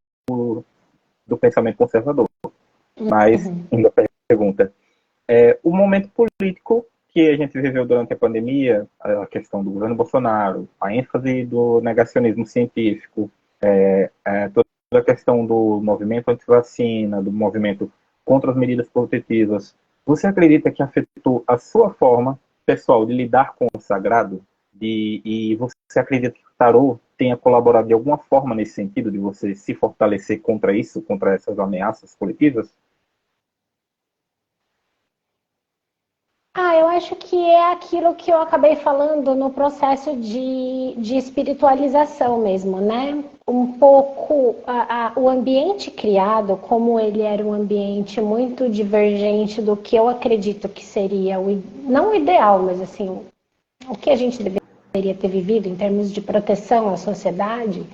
pensamento conservador. Mas, ainda pergunta, o momento político que a gente viveu durante a pandemia, a questão do governo Bolsonaro, a ênfase do negacionismo científico, toda a questão do movimento anti-vacina, do movimento contra as medidas protetivas, você acredita que afetou a sua forma pessoal de lidar com o sagrado? E você acredita que o tarô tenha colaborado de alguma forma nesse sentido, de você se fortalecer contra isso, contra essas ameaças coletivas? Eu acho que é aquilo que eu acabei falando no processo de espiritualização mesmo, né? Um pouco o ambiente criado, como ele era um ambiente muito divergente do que eu acredito que seria, não o ideal, mas assim, o que a gente deveria ter vivido em termos de proteção à sociedade,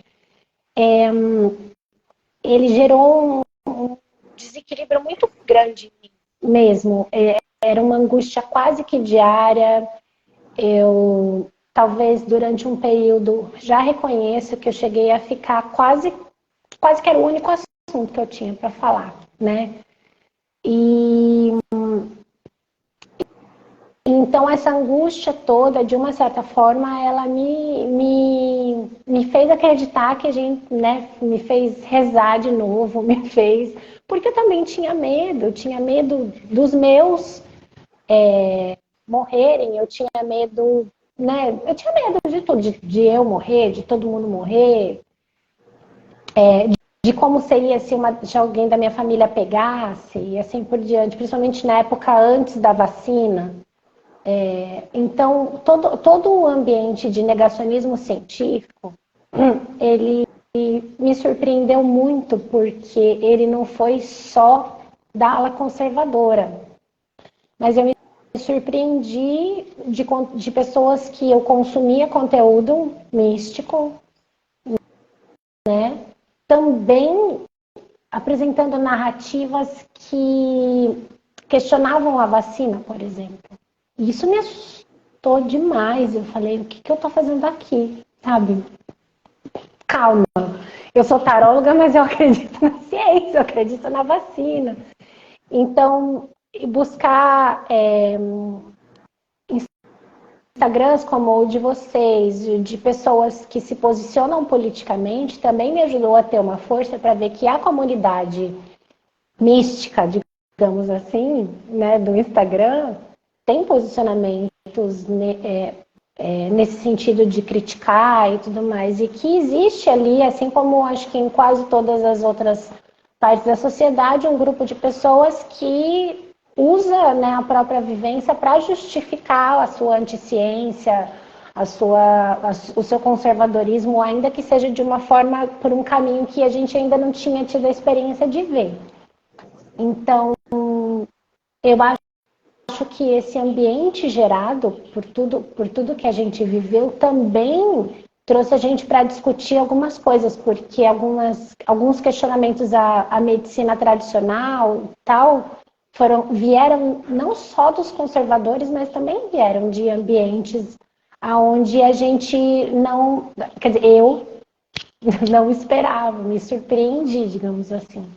ele gerou um desequilíbrio muito grande mesmo. Era uma angústia quase que diária. Eu, talvez durante um período, já reconheço que eu cheguei a ficar quase que era o único assunto que eu tinha para falar, né? E então essa angústia toda, de uma certa forma, ela me fez acreditar que a gente, né, me fez rezar de novo, me fez, porque eu também tinha medo dos meus morrerem, eu tinha medo, né? Eu tinha medo de tudo, de eu morrer, de todo mundo morrer, de como seria se alguém da minha família pegasse, e assim por diante, principalmente na época antes da vacina. Então, todo o ambiente de negacionismo científico, ele me surpreendeu muito, porque ele não foi só da ala conservadora, mas eu me surpreendi de pessoas que eu consumia conteúdo místico, né? Também apresentando narrativas que questionavam a vacina, por exemplo. E isso me assustou demais. Eu falei, o que eu tô fazendo aqui, sabe? Calma, eu sou taróloga, mas eu acredito na ciência, eu acredito na vacina. Então, buscar Instagrams como o de vocês, de pessoas que se posicionam politicamente, também me ajudou a ter uma força para ver que a comunidade mística, digamos assim, né, do Instagram, tem posicionamentos nesse sentido de criticar e tudo mais, e que existe ali, assim como acho que em quase todas as outras partes da sociedade, um grupo de pessoas que usa, né, a própria vivência para justificar a sua anticiência, o seu conservadorismo, ainda que seja de uma forma, por um caminho que a gente ainda não tinha tido a experiência de ver. Então, eu acho que esse ambiente gerado por tudo que a gente viveu também trouxe a gente para discutir algumas coisas, porque alguns questionamentos à medicina tradicional tal vieram não só dos conservadores, mas também vieram de ambientes onde a gente não, quer dizer, eu não esperava, me surpreendi, digamos assim.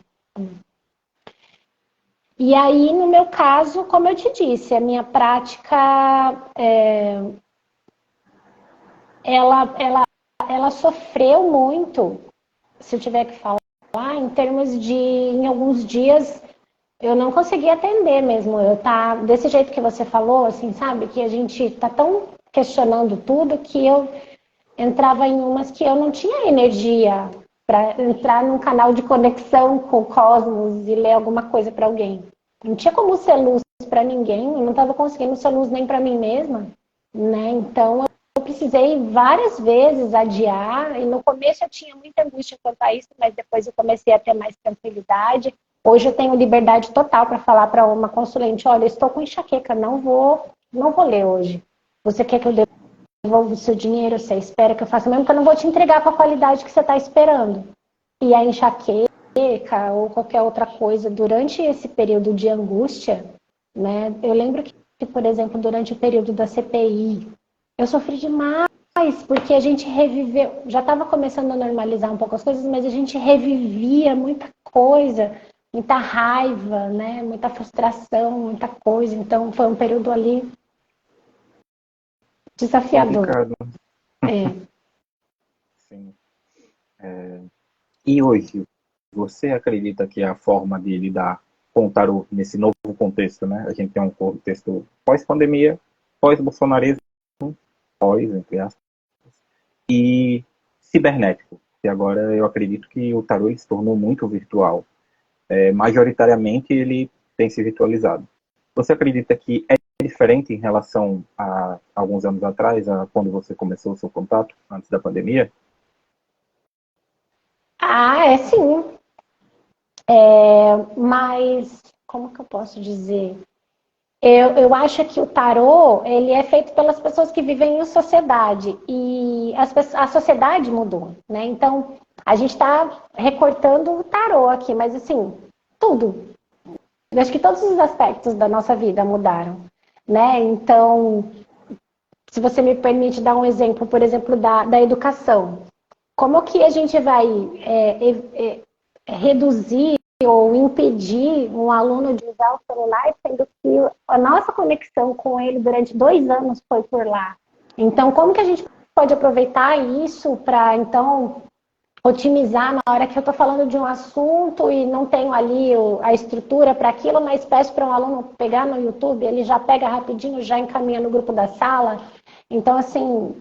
E aí, no meu caso, como eu te disse, a minha prática, ela sofreu muito, se eu tiver que falar, em termos de, em alguns dias, eu não consegui atender mesmo. Eu tá desse jeito que você falou, assim, sabe? Que a gente tá tão questionando tudo que eu entrava em umas que eu não tinha energia para entrar num canal de conexão com o cosmos e ler alguma coisa para alguém. Não tinha como ser luz para ninguém, eu não estava conseguindo ser luz nem para mim mesma, né? Então eu precisei várias vezes adiar, e no começo eu tinha muita angústia quanto a isso, mas depois eu comecei a ter mais tranquilidade. Hoje eu tenho liberdade total para falar para uma consulente: olha, estou com enxaqueca, não vou ler hoje. Você quer que eu devolva o seu dinheiro? Você espera que eu faça mesmo, que eu não vou te entregar com a qualidade que você está esperando. E a enxaqueca ou qualquer outra coisa durante esse período de angústia, né? Eu lembro que, por exemplo, durante o período da CPI, eu sofri demais, porque a gente reviveu, já estava começando a normalizar um pouco as coisas, mas a gente revivia muita coisa, muita raiva, né? Muita frustração, muita coisa. Então foi um período ali desafiador. Complicado. É. Sim. E hoje, você acredita que a forma de lidar com o tarô nesse novo contexto, né? A gente tem um contexto pós-pandemia, pós-bolsonarismo, pós, entre aspas, e cibernético. E agora eu acredito que o tarô ele se tornou muito virtual. Majoritariamente ele tem se virtualizado. Você acredita que é diferente em relação a alguns anos atrás, a quando você começou o seu contato, antes da pandemia? É sim. Mas, como que eu posso dizer? Eu acho que o tarô, ele é feito pelas pessoas que vivem em sociedade. E a sociedade mudou, né? Então, a gente está recortando o tarô aqui, mas assim, tudo. Eu acho que todos os aspectos da nossa vida mudaram, né? Então, se você me permite dar um exemplo, por exemplo, da educação. Como que a gente vai reduzir ou impedir um aluno de usar o celular, sendo que a nossa conexão com ele durante 2 anos foi por lá? Então, como que a gente pode aproveitar isso para, então, otimizar na hora que eu estou falando de um assunto e não tenho ali a estrutura para aquilo, mas peço para um aluno pegar no YouTube, ele já pega rapidinho, já encaminha no grupo da sala. Então, assim,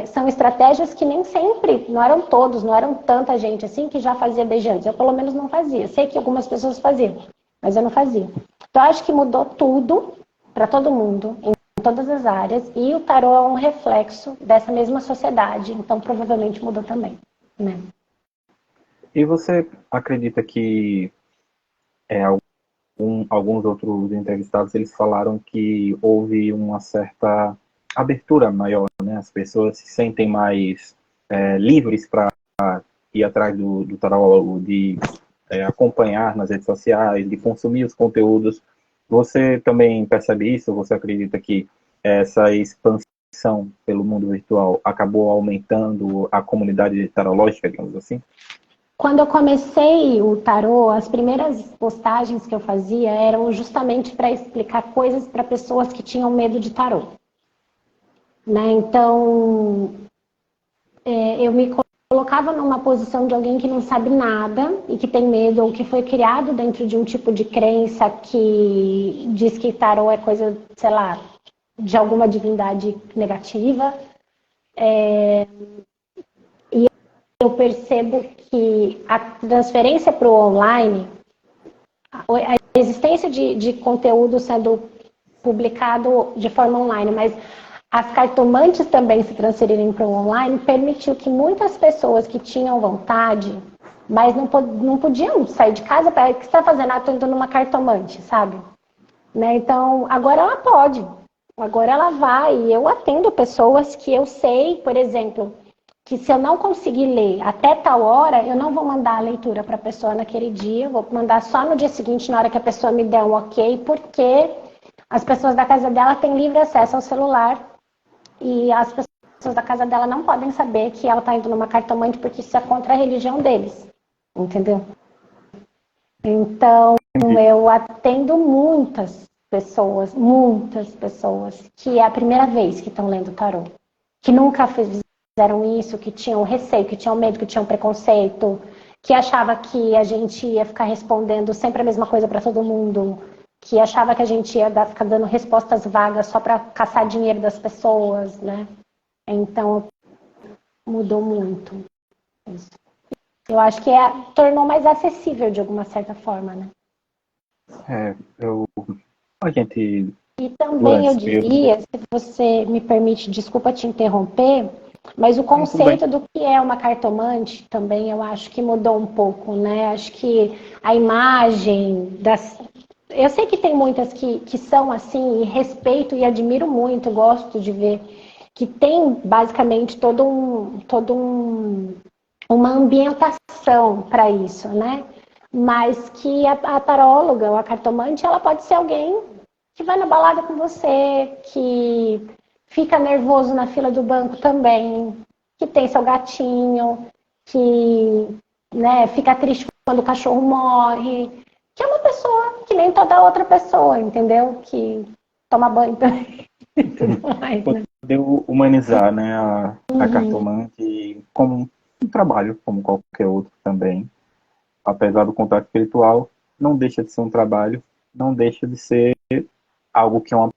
são estratégias que nem sempre, não eram todos, não eram tanta gente assim que já fazia desde antes. Eu, pelo menos, não fazia. Sei que algumas pessoas faziam, mas eu não fazia. Então, acho que mudou tudo para todo mundo, em todas as áreas, e o tarô é um reflexo dessa mesma sociedade, então provavelmente mudou também, né? E você acredita que alguns outros entrevistados eles falaram que houve uma certa abertura maior, né? As pessoas se sentem mais livres para ir atrás do tarô, de acompanhar nas redes sociais, de consumir os conteúdos. Você também percebe isso? Você acredita que essa expansão pelo mundo virtual acabou aumentando a comunidade tarológica, digamos assim? Quando eu comecei o tarô, as primeiras postagens que eu fazia eram justamente para explicar coisas para pessoas que tinham medo de tarô, né? Então, eu me colocava numa posição de alguém que não sabe nada e que tem medo, ou que foi criado dentro de um tipo de crença que diz que tarô é coisa, sei lá, de alguma divindade negativa. E eu percebo que a transferência para o online, a existência de conteúdo sendo publicado de forma online, mas as cartomantes também se transferirem para o online, permitiu que muitas pessoas que tinham vontade, mas não podiam sair de casa, para o que você está fazendo? Estou indo numa cartomante, sabe? Né? Então, agora ela pode. Agora ela vai. E eu atendo pessoas que eu sei, por exemplo, que se eu não conseguir ler até tal hora, eu não vou mandar a leitura para a pessoa naquele dia, eu vou mandar só no dia seguinte, na hora que a pessoa me der um ok, porque as pessoas da casa dela têm livre acesso ao celular e as pessoas da casa dela não podem saber que ela está indo numa cartomante porque isso é contra a religião deles, entendeu? Então, eu atendo muitas pessoas, que é a primeira vez que estão lendo tarô, que nunca fizeram isso, que tinham receio, que tinham medo, que tinham preconceito, que achava que a gente ia ficar respondendo sempre a mesma coisa para todo mundo, que achava que a gente ia ficar dando respostas vagas só para caçar dinheiro das pessoas, né? Então, mudou muito isso. Eu acho que tornou mais acessível de alguma certa forma, né? A gente... E também eu diria, se você me permite, desculpa te interromper, mas o conceito do que é uma cartomante também eu acho que mudou um pouco, né? Acho que a imagem das... Eu sei que tem muitas que são assim, e respeito e admiro muito, gosto de ver, que tem basicamente uma ambientação para isso, né? Mas que a taróloga ou a cartomante, ela pode ser alguém que vai na balada com você, que fica nervoso na fila do banco também, que tem seu gatinho, que, né, fica triste quando o cachorro morre, que é uma pessoa que nem toda outra pessoa, entendeu? Que toma banho também. Poder humanizar, né, a cartomante como um trabalho, como qualquer outro também. Apesar do contato espiritual, não deixa de ser um trabalho, não deixa de ser algo que uma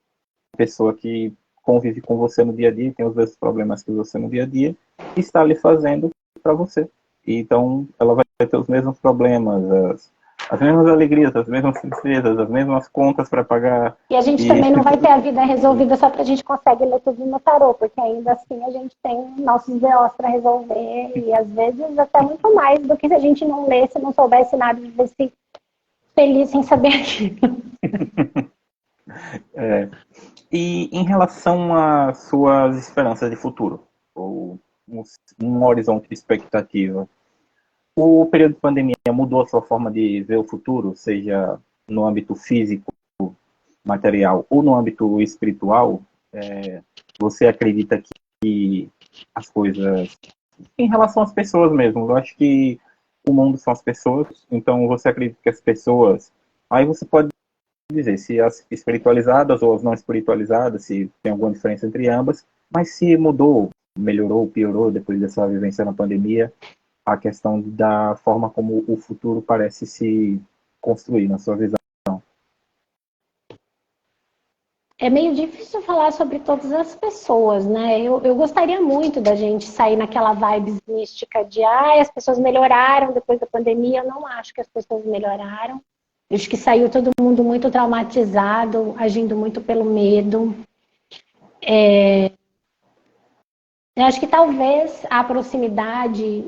pessoa que convive com você no dia a dia, tem os mesmos problemas que você no dia a dia, está ali fazendo para você. E então, ela vai ter os mesmos problemas, as mesmas alegrias, as mesmas tristezas, as mesmas contas para pagar. E a gente também não vai ter a vida resolvida só para a gente consegue ler tudo no tarô, porque ainda assim a gente tem nossos BOs para resolver e às vezes até muito mais do que se a gente não lesse, não soubesse nada, vivesse feliz sem saber aquilo. E em relação às suas esperanças de futuro, ou um horizonte de expectativa, o período de pandemia mudou a sua forma de ver o futuro, seja no âmbito físico, material ou no âmbito espiritual? Você acredita que as coisas, em relação às pessoas mesmo, eu acho que o mundo são as pessoas, então você acredita que as pessoas, aí você pode dizer se as espiritualizadas ou as não espiritualizadas, se tem alguma diferença entre ambas, mas se mudou, melhorou, piorou depois dessa vivência na pandemia, a questão da forma como o futuro parece se construir na sua visão. É meio difícil falar sobre todas as pessoas, né? Eu gostaria muito da gente sair naquela vibe mística de as pessoas melhoraram depois da pandemia. Eu não acho que as pessoas melhoraram. Acho que saiu todo mundo muito traumatizado, agindo muito pelo medo. Eu acho que talvez a proximidade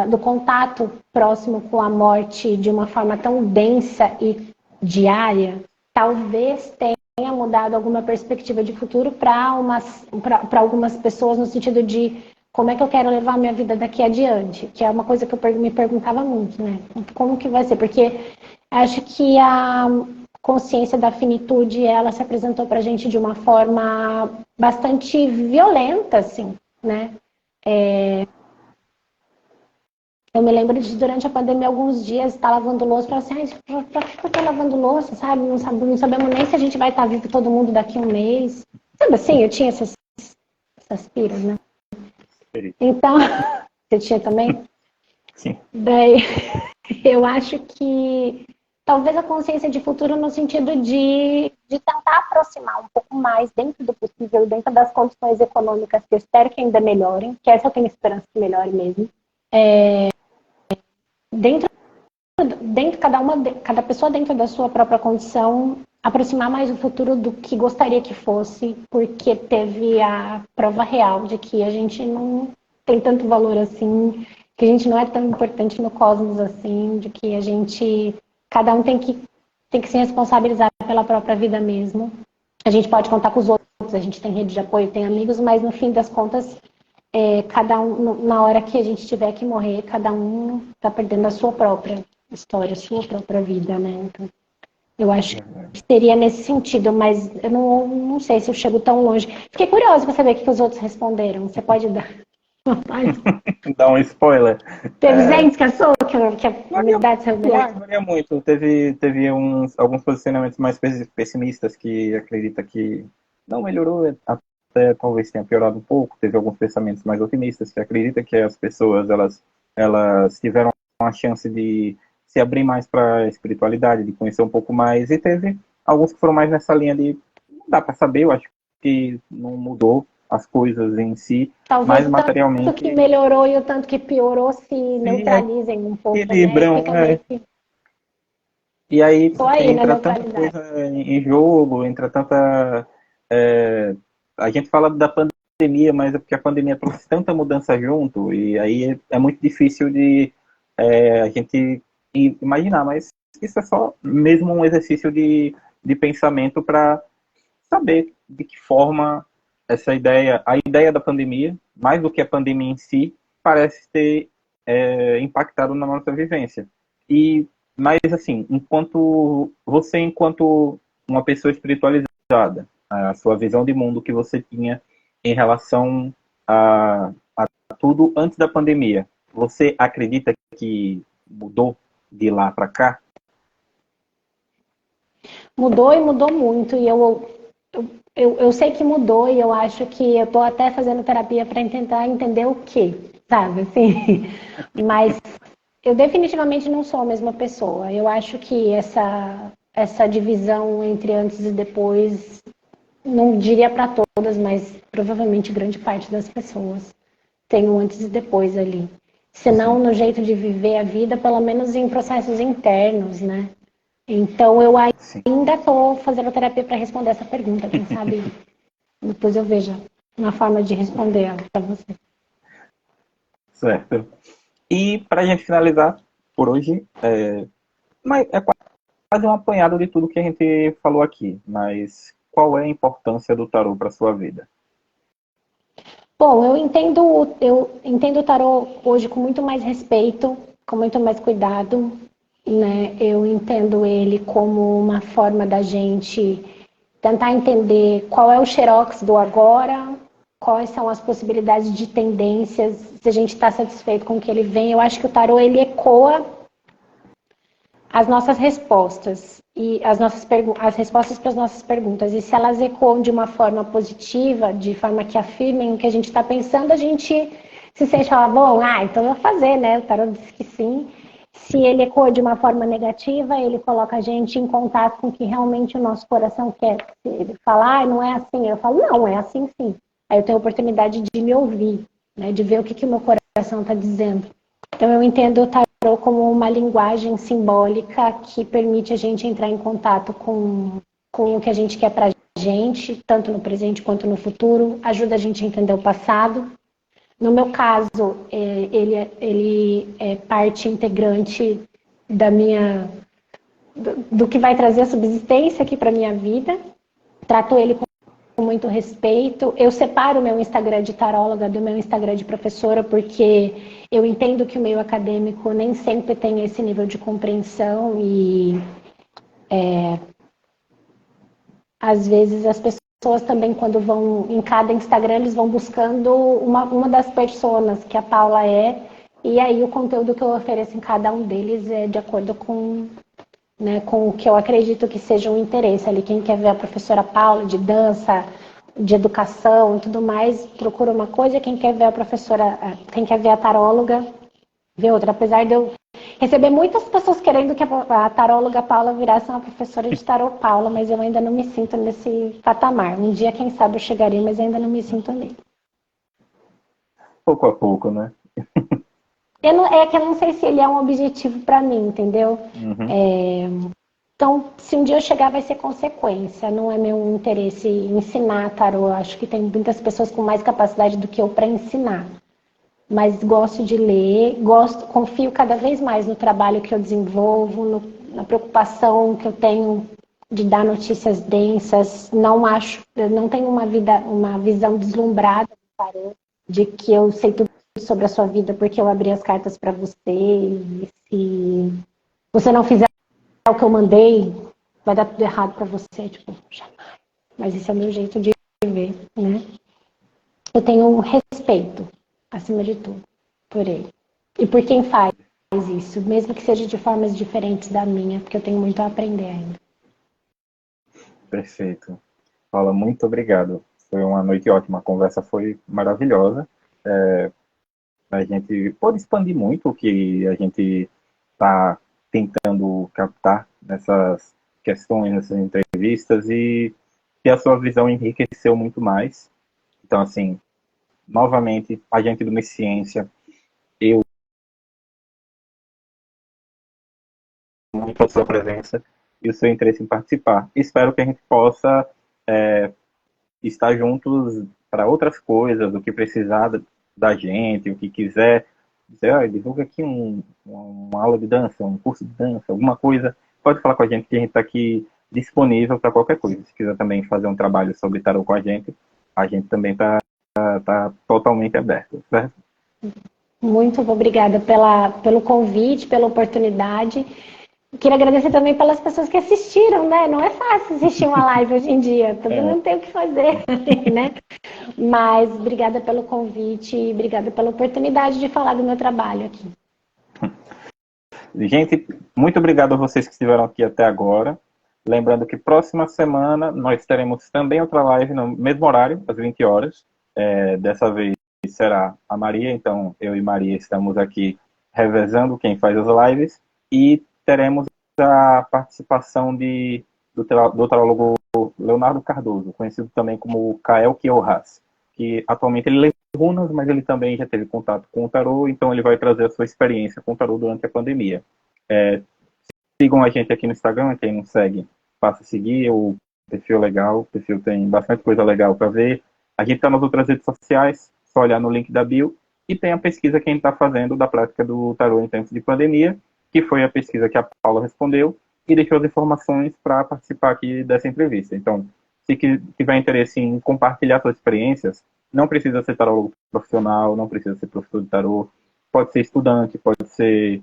do contato próximo com a morte de uma forma tão densa e diária, talvez tenha mudado alguma perspectiva de futuro para algumas pessoas, no sentido de como é que eu quero levar a minha vida daqui adiante, que é uma coisa que eu me perguntava muito, né? Como que vai ser? Porque acho que a consciência da finitude, ela se apresentou para a gente de uma forma bastante violenta, assim, né? Eu me lembro de, durante a pandemia, alguns dias, estar lavando louça, e falar assim, pra que eu tô lavando louça, sabe? Não sabemos nem se a gente vai estar vivo todo mundo daqui a um mês. Sabe assim, eu tinha essas piras, né? Então, você tinha também? Sim. Daí, eu acho que talvez a consciência de futuro no sentido de tentar aproximar um pouco mais, dentro do possível, dentro das condições econômicas, que eu espero que ainda melhorem, que essa eu tenho esperança que melhore mesmo. Dentro cada pessoa dentro da sua própria condição, aproximar mais o futuro do que gostaria que fosse, porque teve a prova real de que a gente não tem tanto valor assim, que a gente não é tão importante no cosmos assim, de que cada um tem que se responsabilizar pela própria vida mesmo. A gente pode contar com os outros, a gente tem rede de apoio, tem amigos, mas no fim das contas cada um, na hora que a gente tiver que morrer, cada um está perdendo a sua própria história, a sua própria vida, né? Então, eu acho que seria nesse sentido, mas eu não sei se eu chego tão longe. Fiquei curiosa para saber o que os outros responderam. Você pode dar mais? Dá um spoiler. Teve gente que achou que a Varia, humanidade saiu melhor? varia muito. Teve alguns posicionamentos mais pessimistas que acredita que não melhorou, até talvez tenha piorado um pouco. Teve alguns pensamentos mais otimistas que acredita que as pessoas elas tiveram a chance de se abrir mais para a espiritualidade, de conhecer um pouco mais. E teve alguns que foram mais nessa linha de não dá para saber. Eu acho que não mudou as coisas em si, Talvez mas o tanto que materialmente melhorou e o tanto que piorou se sim, neutralizem um pouco, né? equilibram. Fica meio que E aí, só porque aí na entra tanta neutralidade. coisa em jogo, entra tanta. é, a gente fala da pandemia, mas é porque a pandemia trouxe tanta mudança junto, e aí é muito difícil de a gente imaginar, mas isso é só mesmo um exercício de pensamento para saber de que forma a ideia da pandemia, mais do que a pandemia em si, parece ter impactado na nossa vivência. E, mas assim, enquanto uma pessoa espiritualizada, a sua visão de mundo que você tinha em relação a tudo antes da pandemia, você acredita que mudou de lá para cá? Mudou e mudou muito, e eu sei que mudou, e eu acho que eu tô até fazendo terapia para tentar entender o que, sabe, assim. Mas eu definitivamente não sou a mesma pessoa. Eu acho que essa divisão entre antes e depois, não diria para todas, mas provavelmente grande parte das pessoas tem um antes e depois ali. Se não Sim, no jeito de viver a vida, pelo menos em processos internos, né? Então eu sim, ainda estou fazendo terapia para responder essa pergunta. Quem sabe depois eu veja uma forma de responder ela para você. certo. E para a gente finalizar por hoje, mas é quase um apanhado de tudo que a gente falou aqui, mas qual é a importância do tarô para sua vida? Bom, eu entendo o tarô hoje com muito mais respeito, com muito mais cuidado, né? Eu entendo ele como uma forma da gente tentar entender qual é o xerox do agora, quais são as possibilidades de tendências, se a gente está satisfeito com o que ele vem. Eu acho que o tarô ele ecoa as nossas respostas e as respostas para as nossas perguntas. E se elas ecoam de uma forma positiva, de forma que afirmem o que a gente está pensando, a gente se sente, bom, então eu vou fazer, né? O tarot diz que sim. Se ele ecoa de uma forma negativa, ele coloca a gente em contato com o que realmente o nosso coração quer. Se ele falar, não é assim, eu falo, não, é assim sim. Aí eu tenho a oportunidade de me ouvir, né? De ver o que o meu coração está dizendo. Então eu entendo o tarô como uma linguagem simbólica que permite a gente entrar em contato com o que a gente quer para a gente, tanto no presente quanto no futuro, ajuda a gente a entender o passado. No meu caso, ele é parte integrante da do que vai trazer a subsistência aqui para minha vida. Trato ele com muito respeito. Eu separo o meu Instagram de taróloga do meu Instagram de professora, porque eu entendo que o meio acadêmico nem sempre tem esse nível de compreensão e às vezes as pessoas também, quando vão em cada Instagram, eles vão buscando uma das personas que a Paula é, e aí o conteúdo que eu ofereço em cada um deles é de acordo com, né, com o que eu acredito que seja um interesse ali. Quem quer ver a professora Paula de dança, de educação e tudo mais, procura uma coisa. Quem quer ver a professora, quem quer ver a taróloga, vê outra. Apesar de eu receber muitas pessoas querendo que a taróloga Paula virasse uma professora de tarô Paula, mas eu ainda não me sinto nesse patamar. Um dia, quem sabe, eu chegaria, mas ainda não me sinto nele. Pouco a pouco, né? É que eu não sei se ele é um objetivo para mim, entendeu? Uhum. Então, se um dia eu chegar, vai ser consequência. Não é meu interesse ensinar tarô. Eu acho que tem muitas pessoas com mais capacidade do que eu para ensinar. Mas gosto de ler, confio cada vez mais no trabalho que eu desenvolvo, na preocupação que eu tenho de dar notícias densas. Não tenho uma visão deslumbrada do tarô. de que eu sei tudo sobre a sua vida porque eu abri as cartas para você, e se você não fizer o que eu mandei, vai dar tudo errado para você, tipo, jamais. Mas esse é o meu jeito de ver, né? Eu tenho um respeito, acima de tudo, por ele. E por quem faz isso, mesmo que seja de formas diferentes da minha, porque eu tenho muito a aprender ainda. Perfeito. Paula, muito obrigado. Foi uma noite ótima, a conversa foi maravilhosa. A gente pode expandir muito o que a gente está tentando captar nessas questões, nessas entrevistas, e a sua visão enriqueceu muito mais. Então, assim, novamente, a gente do Miss Ciência, eu muito pela sua presença e o seu interesse em participar. Espero que a gente possa estar juntos para outras coisas, o que precisar da gente, o que quiser. Dizer, ah, divulga aqui uma aula de dança, um curso de dança, alguma coisa. Pode falar com a gente que a gente está aqui disponível para qualquer coisa. Se quiser também fazer um trabalho sobre tarot com a gente também está totalmente aberto, certo? Muito obrigada pelo convite, pela oportunidade. Queria agradecer também pelas pessoas que assistiram, né? Não é fácil assistir uma live hoje em dia, todo mundo tem o que fazer, né? Mas obrigada pelo convite e obrigada pela oportunidade de falar do meu trabalho aqui. Gente, muito obrigado a vocês que estiveram aqui até agora. Lembrando que próxima semana nós teremos também outra live no mesmo horário, às 20 horas. Dessa vez será a Maria, então eu e Maria estamos aqui revezando quem faz as lives. E teremos a participação do tarólogo Leonardo Cardoso, conhecido também como Kael Kiohas, que atualmente ele lê runas, mas ele também já teve contato com o tarô, então ele vai trazer a sua experiência com o tarô durante a pandemia. Sigam a gente aqui no Instagram, quem não segue, passa a seguir, o perfil é legal, o perfil tem bastante coisa legal para ver. A gente está nas outras redes sociais, só olhar no link da bio, e tem a pesquisa que a gente está fazendo da prática do tarô em tempos de pandemia, que foi a pesquisa que a Paula respondeu, e deixou as informações para participar aqui dessa entrevista. Então, se tiver interesse em compartilhar suas experiências, não precisa ser tarólogo profissional, não precisa ser professor de tarô, pode ser estudante, pode ser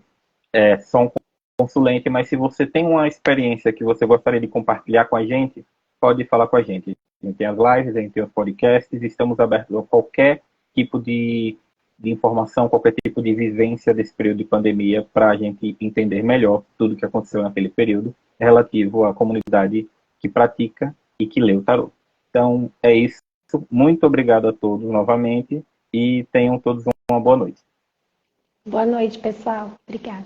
só um consulente, mas se você tem uma experiência que você gostaria de compartilhar com a gente, pode falar com a gente. A gente tem as lives, a gente tem os podcasts, estamos abertos a qualquer tipo de informação, qualquer tipo de vivência desse período de pandemia para a gente entender melhor tudo o que aconteceu naquele período relativo à comunidade que pratica e que lê o tarô. Então, é isso. Muito obrigado a todos novamente e tenham todos uma boa noite. Boa noite, pessoal. Obrigada.